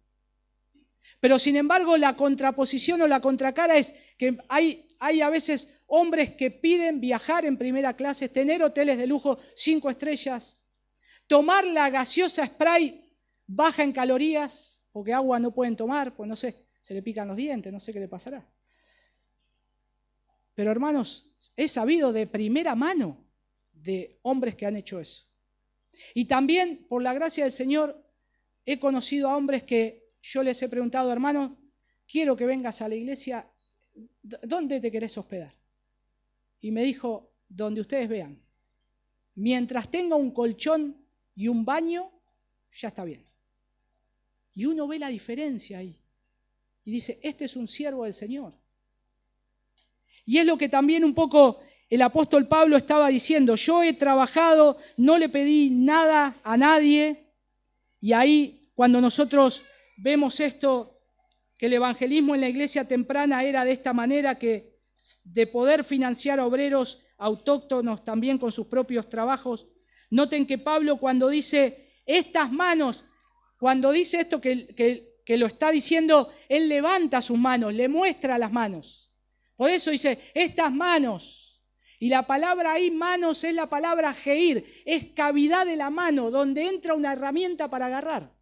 Pero sin embargo la contraposición o la contracara es que hay a veces hombres que piden viajar en primera clase, tener hoteles de lujo 5 estrellas, tomar la gaseosa Sprite baja en calorías, porque agua no pueden tomar, pues no sé, se le pican los dientes, no sé qué le pasará. Pero hermanos, he sabido de primera mano de hombres que han hecho eso. Y también, por la gracia del Señor, he conocido a hombres que yo les he preguntado, hermano, quiero que vengas a la iglesia, ¿dónde te querés hospedar? Y me dijo, donde ustedes vean. Mientras tenga un colchón y un baño, ya está bien. Y uno ve la diferencia ahí. Y dice, este es un siervo del Señor. Y es lo que también un poco el apóstol Pablo estaba diciendo. Yo he trabajado, no le pedí nada a nadie. Y ahí, cuando nosotros vemos esto, que el evangelismo en la iglesia temprana era de esta manera, que de poder financiar obreros autóctonos también con sus propios trabajos. Noten que Pablo cuando dice estas manos, cuando dice esto que lo está diciendo, él levanta sus manos, le muestra las manos. Por eso dice, estas manos. Y la palabra ahí, manos, es la palabra geir, es cavidad de la mano, donde entra una herramienta para agarrar.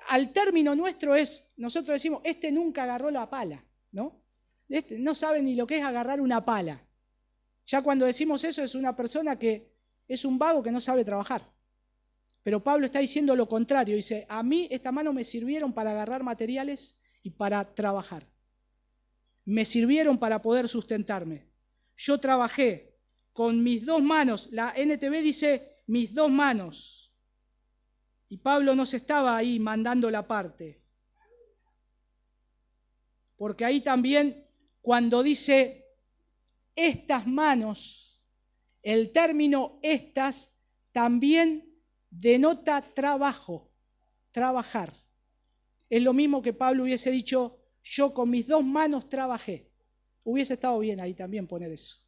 Al término nuestro es, nosotros decimos, este nunca agarró la pala, ¿no? Este no sabe ni lo que es agarrar una pala. Ya cuando decimos eso es una persona que es un vago que no sabe trabajar. Pero Pablo está diciendo lo contrario, dice, a mí estas manos me sirvieron para agarrar materiales y para trabajar. me sirvieron para poder sustentarme. Yo trabajé con mis 2 manos. La NTV dice mis 2 manos. Y Pablo no se estaba ahí mandando la parte. Porque ahí también, cuando dice estas manos, el término estas también denota trabajo, trabajar. Es lo mismo que Pablo hubiese dicho, yo con mis 2 manos trabajé. Hubiese estado bien ahí también poner eso.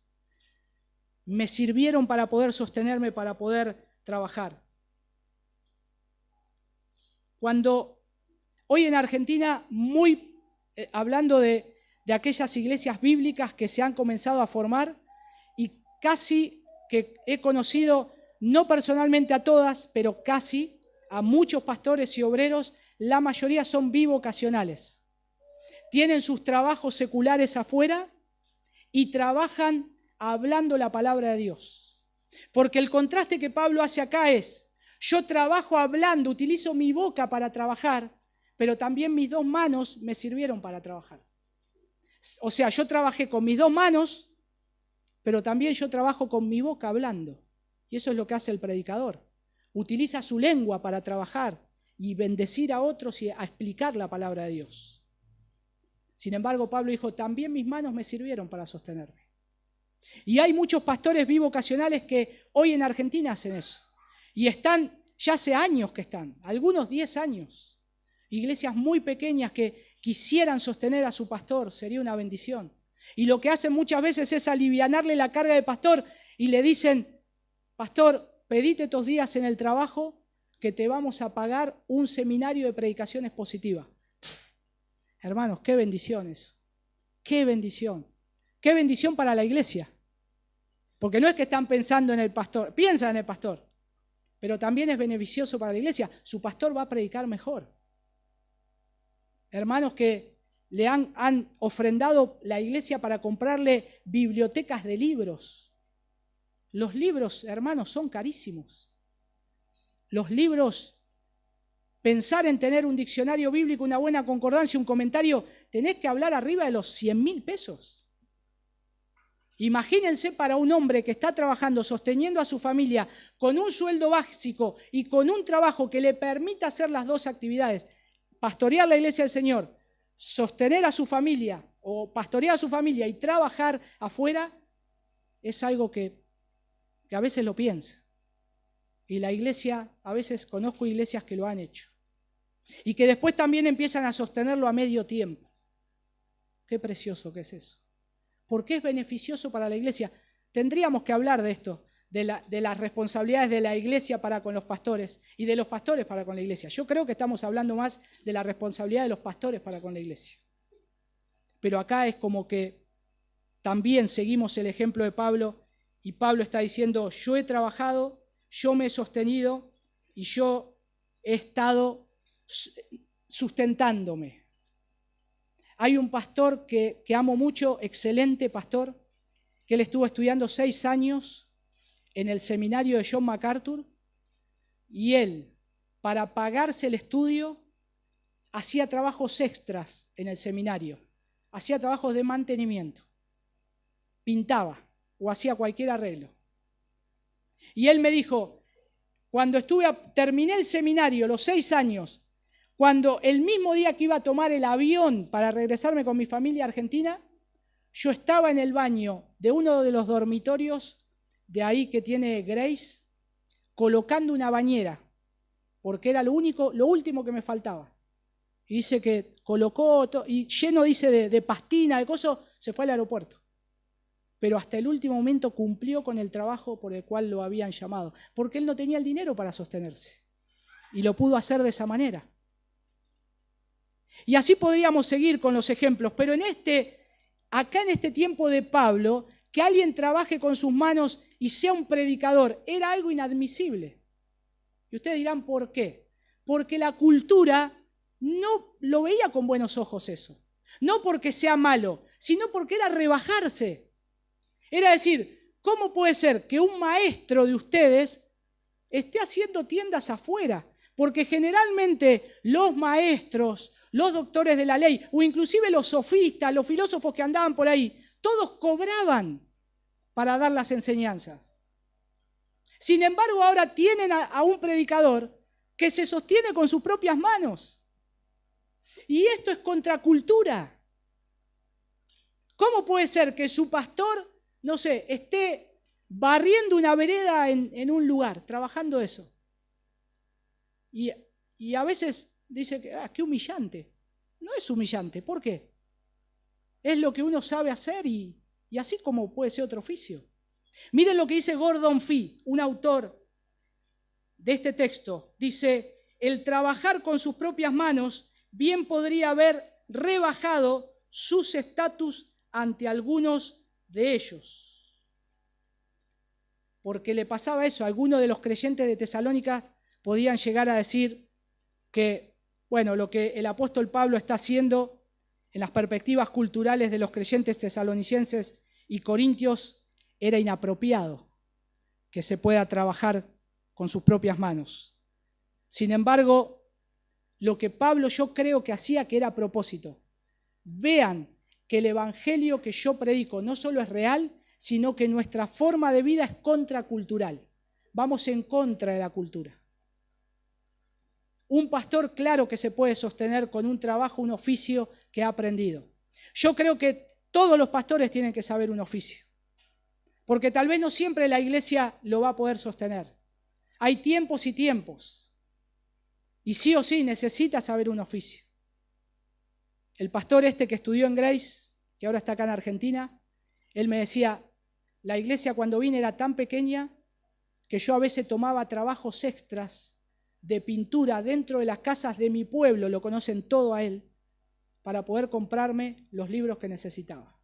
Me sirvieron para poder sostenerme, para poder trabajar. Cuando hoy en Argentina, hablando de aquellas iglesias bíblicas que se han comenzado a formar, y casi que he conocido, no personalmente a todas, pero casi a muchos pastores y obreros, la mayoría son bivocacionales. Tienen sus trabajos seculares afuera y trabajan hablando la palabra de Dios. Porque el contraste que Pablo hace acá es, yo trabajo hablando, utilizo mi boca para trabajar, pero también mis 2 manos me sirvieron para trabajar. O sea, yo trabajé con mis 2 manos, pero también yo trabajo con mi boca hablando. Y eso es lo que hace el predicador. Utiliza su lengua para trabajar y bendecir a otros y a explicar la palabra de Dios. Sin embargo, Pablo dijo, también mis manos me sirvieron para sostenerme. Y hay muchos pastores bivocacionales que hoy en Argentina hacen eso. Y están, ya hace años que están, algunos 10 años. Iglesias muy pequeñas que quisieran sostener a su pastor, sería una bendición. Y lo que hacen muchas veces es alivianarle la carga de pastor y le dicen, pastor, pedite estos días en el trabajo que te vamos a pagar un seminario de predicaciones positivas. Hermanos, qué bendición eso. Qué bendición. Qué bendición para la iglesia. Porque no es que están pensando en el pastor, piensan en el pastor, pero también es beneficioso para la iglesia. Su pastor va a predicar mejor. Hermanos que le han ofrendado la iglesia para comprarle bibliotecas de libros. Los libros, hermanos, son carísimos. Los libros, pensar en tener un diccionario bíblico, una buena concordancia, un comentario, tenés que hablar arriba de los 100.000 pesos. Imagínense para un hombre que está trabajando, sosteniendo a su familia, con un sueldo básico y con un trabajo que le permita hacer las 2 actividades, pastorear la iglesia del Señor, sostener a su familia o pastorear a su familia y trabajar afuera, es algo que a veces lo piensa. Y la iglesia, a veces conozco iglesias que lo han hecho. Y que después también empiezan a sostenerlo a medio tiempo. Qué precioso que es eso. Porque es beneficioso para la iglesia. Tendríamos que hablar de esto, de las responsabilidades de la iglesia para con los pastores y de los pastores para con la iglesia. Yo creo que estamos hablando más de la responsabilidad de los pastores para con la iglesia. Pero acá es como que también seguimos el ejemplo de Pablo y Pablo está diciendo, yo he trabajado, yo me he sostenido y yo he estado sustentándome. Hay un pastor que amo mucho, excelente pastor, que él estuvo estudiando 6 años en el seminario de John MacArthur y él, para pagarse el estudio, hacía trabajos extras en el seminario, hacía trabajos de mantenimiento, pintaba o hacía cualquier arreglo. Y él me dijo, cuando terminé el seminario, los 6 años, cuando el mismo día que iba a tomar el avión para regresarme con mi familia a Argentina, yo estaba en el baño de uno de los dormitorios de ahí que tiene Grace, colocando una bañera, porque era lo último que me faltaba. Y dice que colocó, y lleno, dice, de pastina, de cosas, se fue al aeropuerto. Pero hasta el último momento cumplió con el trabajo por el cual lo habían llamado, porque él no tenía el dinero para sostenerse. Y lo pudo hacer de esa manera. Y así podríamos seguir con los ejemplos, pero acá en este tiempo de Pablo, que alguien trabaje con sus manos y sea un predicador, era algo inadmisible. Y ustedes dirán, ¿por qué? Porque la cultura no lo veía con buenos ojos eso. No porque sea malo, sino porque era rebajarse. Era decir, ¿cómo puede ser que un maestro de ustedes esté haciendo tiendas afuera? Porque generalmente los maestros, los doctores de la ley, o inclusive los sofistas, los filósofos que andaban por ahí, todos cobraban para dar las enseñanzas. Sin embargo, ahora tienen a un predicador que se sostiene con sus propias manos. Y esto es contracultura. ¿Cómo puede ser que su pastor, no sé, esté barriendo una vereda en un lugar, trabajando eso? Y a veces dice que qué humillante. No es humillante. ¿Por qué? Es lo que uno sabe hacer y así como puede ser otro oficio. Miren lo que dice Gordon Fee, un autor de este texto. Dice, el trabajar con sus propias manos bien podría haber rebajado sus estatus ante algunos de ellos. Porque le pasaba eso, algunos de los creyentes de Tesalónica podían llegar a decir que, bueno, lo que el apóstol Pablo está haciendo en las perspectivas culturales de los creyentes tesalonicenses y corintios era inapropiado, que se pueda trabajar con sus propias manos. Sin embargo, lo que Pablo yo creo que hacía que era a propósito. Vean que el evangelio que yo predico no solo es real, sino que nuestra forma de vida es contracultural. Vamos en contra de la cultura. Un pastor, claro que se puede sostener con un trabajo, un oficio que ha aprendido. Yo creo que todos los pastores tienen que saber un oficio, porque tal vez no siempre la iglesia lo va a poder sostener. Hay tiempos y tiempos, y sí o sí necesita saber un oficio. El pastor que estudió en Grace, que ahora está acá en Argentina, él me decía, la iglesia cuando vine era tan pequeña que yo a veces tomaba trabajos extras de pintura dentro de las casas de mi pueblo, lo conocen todo a él, para poder comprarme los libros que necesitaba.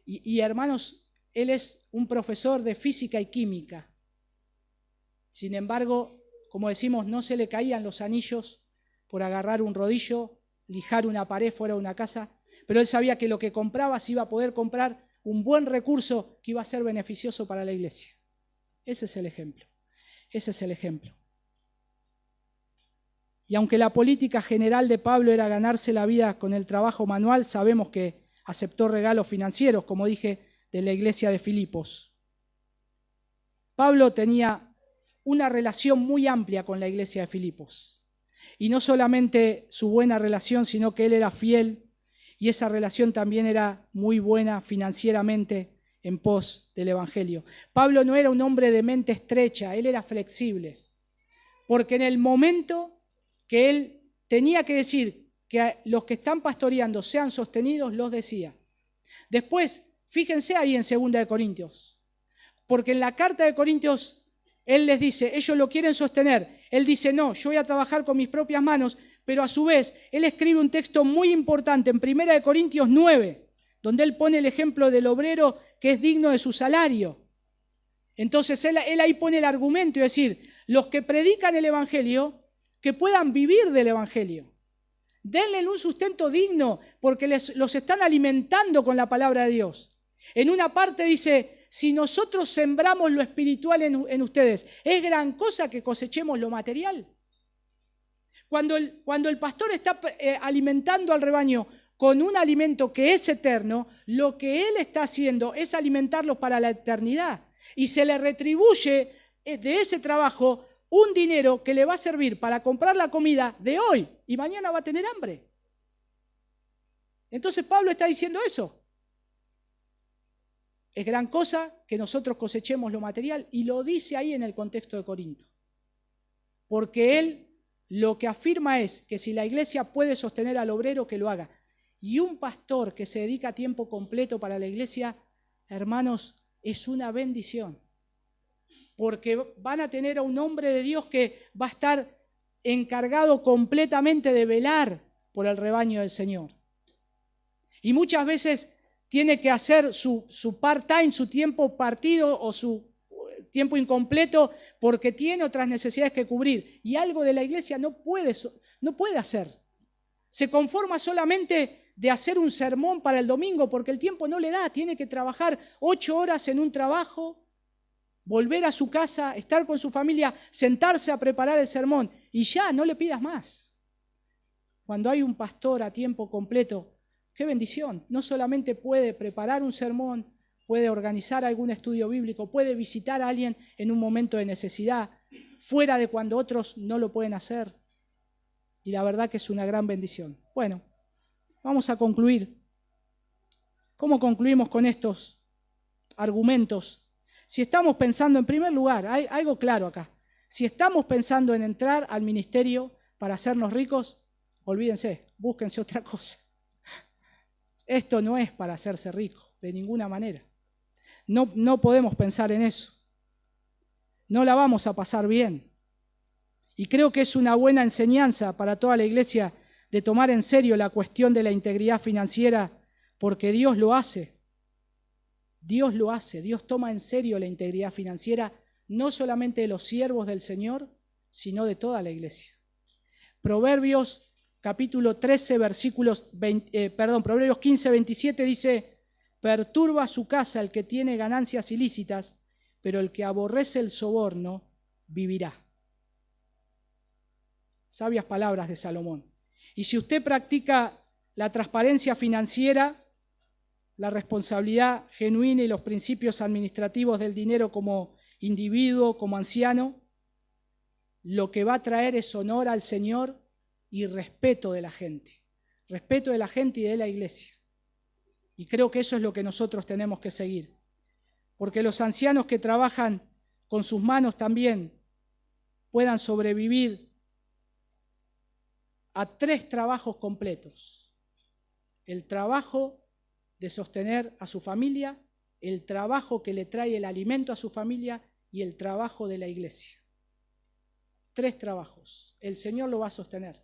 Y hermanos, él es un profesor de física y química. Sin embargo, como decimos, no se le caían los anillos por agarrar un rodillo, lijar una pared fuera de una casa, pero él sabía que lo que compraba se iba a poder comprar un buen recurso que iba a ser beneficioso para la iglesia. Ese es el ejemplo. Ese es el ejemplo. Y aunque la política general de Pablo era ganarse la vida con el trabajo manual, sabemos que aceptó regalos financieros, como dije, de la iglesia de Filipos. Pablo tenía una relación muy amplia con la iglesia de Filipos. Y no solamente su buena relación, sino que él era fiel y esa relación también era muy buena financieramente en pos del Evangelio. Pablo no era un hombre de mente estrecha, él era flexible. Porque en el momento que él tenía que decir que los que están pastoreando sean sostenidos, los decía. Después, fíjense ahí en 2 de Corintios. Porque en la carta de Corintios, él les dice, ellos lo quieren sostener. Él dice, no, yo voy a trabajar con mis propias manos, pero a su vez, él escribe un texto muy importante en 1 de Corintios 9, donde él pone el ejemplo del obrero que es digno de su salario. Entonces él ahí pone el argumento, es decir, los que predican el Evangelio, que puedan vivir del Evangelio. Denle un sustento digno, porque los están alimentando con la palabra de Dios. En una parte dice, si nosotros sembramos lo espiritual en ustedes, ¿es gran cosa que cosechemos lo material? Cuando el pastor está alimentando al rebaño con un alimento que es eterno, lo que él está haciendo es alimentarlos para la eternidad. Y se le retribuye de ese trabajo un dinero que le va a servir para comprar la comida de hoy y mañana va a tener hambre. Entonces Pablo está diciendo eso. Es gran cosa que nosotros cosechemos lo material y lo dice ahí en el contexto de Corinto. Porque él lo que afirma es que si la iglesia puede sostener al obrero, que lo haga. Y un pastor que se dedica a tiempo completo para la iglesia, hermanos, es una bendición. Porque van a tener a un hombre de Dios que va a estar encargado completamente de velar por el rebaño del Señor. Y muchas veces tiene que hacer su part-time, su tiempo partido o su tiempo incompleto porque tiene otras necesidades que cubrir. Y algo de la iglesia no puede hacer. Se conforma solamente de hacer un sermón para el domingo porque el tiempo no le da. Tiene que trabajar 8 horas en un trabajo volver a su casa, estar con su familia, sentarse a preparar el sermón y ya, no le pidas más. Cuando hay un pastor a tiempo completo, ¡qué bendición! No solamente puede preparar un sermón, puede organizar algún estudio bíblico, puede visitar a alguien en un momento de necesidad, fuera de cuando otros no lo pueden hacer. Y la verdad que es una gran bendición. Bueno, vamos a concluir. ¿Cómo concluimos con estos argumentos? Si estamos pensando, en primer lugar, hay algo claro acá. Si estamos pensando en entrar al ministerio para hacernos ricos, olvídense, búsquense otra cosa. Esto no es para hacerse rico, de ninguna manera. No podemos pensar en eso. No la vamos a pasar bien. Y creo que es una buena enseñanza para toda la iglesia de tomar en serio la cuestión de la integridad financiera, porque Dios lo hace. Dios lo hace. Dios toma en serio la integridad financiera, no solamente de los siervos del Señor, sino de toda la iglesia. Proverbios capítulo 13, Proverbios 15, 27 dice: perturba su casa el que tiene ganancias ilícitas, pero el que aborrece el soborno vivirá. Sabias palabras de Salomón. Y si usted practica la transparencia financiera, la responsabilidad genuina y los principios administrativos del dinero como individuo, como anciano, lo que va a traer es honor al Señor y respeto de la gente. Respeto de la gente y de la iglesia. Y creo que eso es lo que nosotros tenemos que seguir. Porque los ancianos que trabajan con sus manos también puedan sobrevivir a 3 trabajos completos. El trabajo de sostener a su familia, el trabajo que le trae el alimento a su familia y el trabajo de la iglesia. 3 trabajos. El Señor lo va a sostener.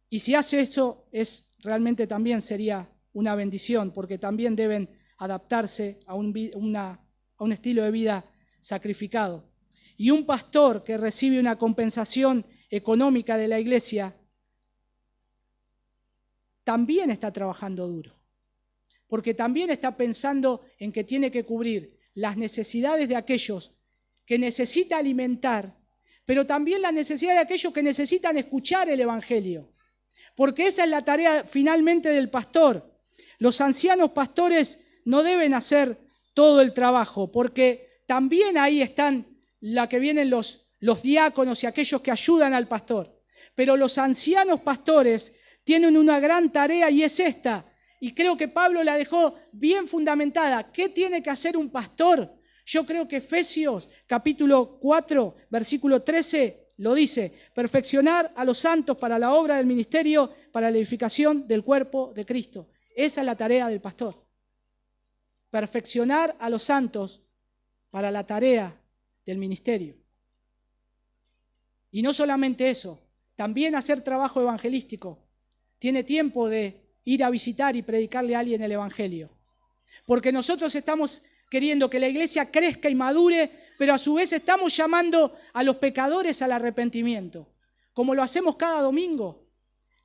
Y si hace eso, realmente también sería una bendición, porque también deben adaptarse a un estilo de vida sacrificado. Y un pastor que recibe una compensación económica de la iglesia también está trabajando duro, porque también está pensando en que tiene que cubrir las necesidades de aquellos que necesita alimentar, pero también las necesidades de aquellos que necesitan escuchar el Evangelio, porque esa es la tarea finalmente del pastor. Los ancianos pastores no deben hacer todo el trabajo, porque también ahí están la que vienen los diáconos y aquellos que ayudan al pastor, pero los ancianos pastores tienen una gran tarea y es esta, y creo que Pablo la dejó bien fundamentada. ¿Qué tiene que hacer un pastor? Yo creo que Efesios capítulo 4, versículo 13 lo dice: perfeccionar a los santos para la obra del ministerio, para la edificación del cuerpo de Cristo. Esa es la tarea del pastor. Perfeccionar a los santos para la tarea del ministerio. Y no solamente eso, también hacer trabajo evangelístico. Tiene tiempo de ir a visitar y predicarle a alguien el Evangelio. Porque nosotros estamos queriendo que la iglesia crezca y madure, pero a su vez estamos llamando a los pecadores al arrepentimiento, como lo hacemos cada domingo.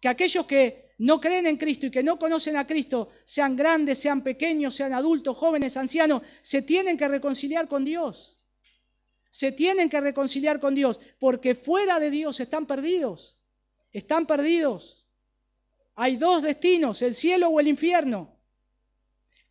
Que aquellos que no creen en Cristo y que no conocen a Cristo, sean grandes, sean pequeños, sean adultos, jóvenes, ancianos, se tienen que reconciliar con Dios. Se tienen que reconciliar con Dios, porque fuera de Dios están perdidos. Están perdidos. Hay 2 destinos, el cielo o el infierno.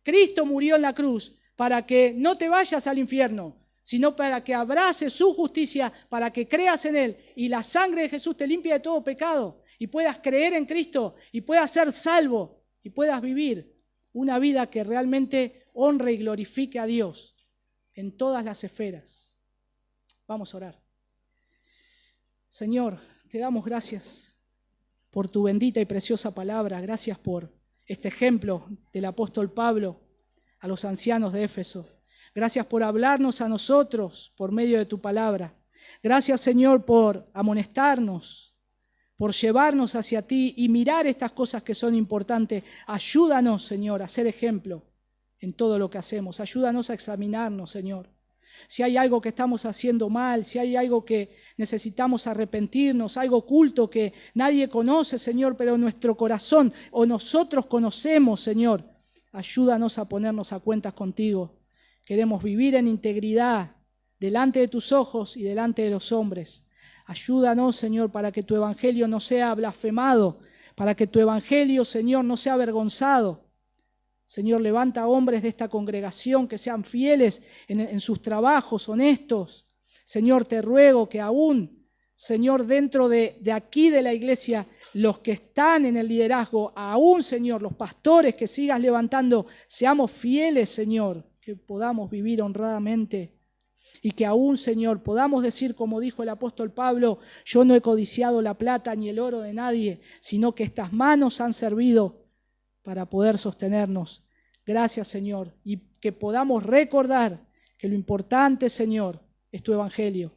Cristo murió en la cruz para que no te vayas al infierno, sino para que abraces su justicia, para que creas en Él y la sangre de Jesús te limpie de todo pecado y puedas creer en Cristo y puedas ser salvo y puedas vivir una vida que realmente honre y glorifique a Dios en todas las esferas. Vamos a orar. Señor, te damos gracias por tu bendita y preciosa palabra. Gracias por este ejemplo del apóstol Pablo a los ancianos de Éfeso. Gracias por hablarnos a nosotros por medio de tu palabra. Gracias, Señor, por amonestarnos, por llevarnos hacia ti y mirar estas cosas que son importantes. Ayúdanos, Señor, a ser ejemplo en todo lo que hacemos. Ayúdanos a examinarnos, Señor. Si hay algo que estamos haciendo mal, si hay algo que necesitamos arrepentirnos, algo oculto que nadie conoce, Señor, pero nuestro corazón o nosotros conocemos, Señor, ayúdanos a ponernos a cuentas contigo. Queremos vivir en integridad, delante de tus ojos y delante de los hombres. Ayúdanos, Señor, para que tu evangelio no sea blasfemado, para que tu evangelio, Señor, no sea avergonzado. Señor, levanta hombres de esta congregación que sean fieles en sus trabajos, honestos. Señor, te ruego que aún, Señor, dentro de aquí de la iglesia, los que están en el liderazgo, aún, Señor, los pastores que sigas levantando, seamos fieles, Señor, que podamos vivir honradamente y que aún, Señor, podamos decir, como dijo el apóstol Pablo, yo no he codiciado la plata ni el oro de nadie, sino que estas manos han servido para poder sostenernos. Gracias, Señor, y que podamos recordar que lo importante, Señor, es tu evangelio.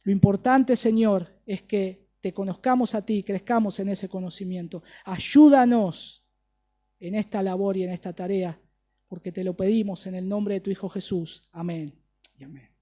Lo importante, Señor, es que te conozcamos a ti, crezcamos en ese conocimiento. Ayúdanos en esta labor y en esta tarea, porque te lo pedimos en el nombre de tu Hijo Jesús. Amén y amén.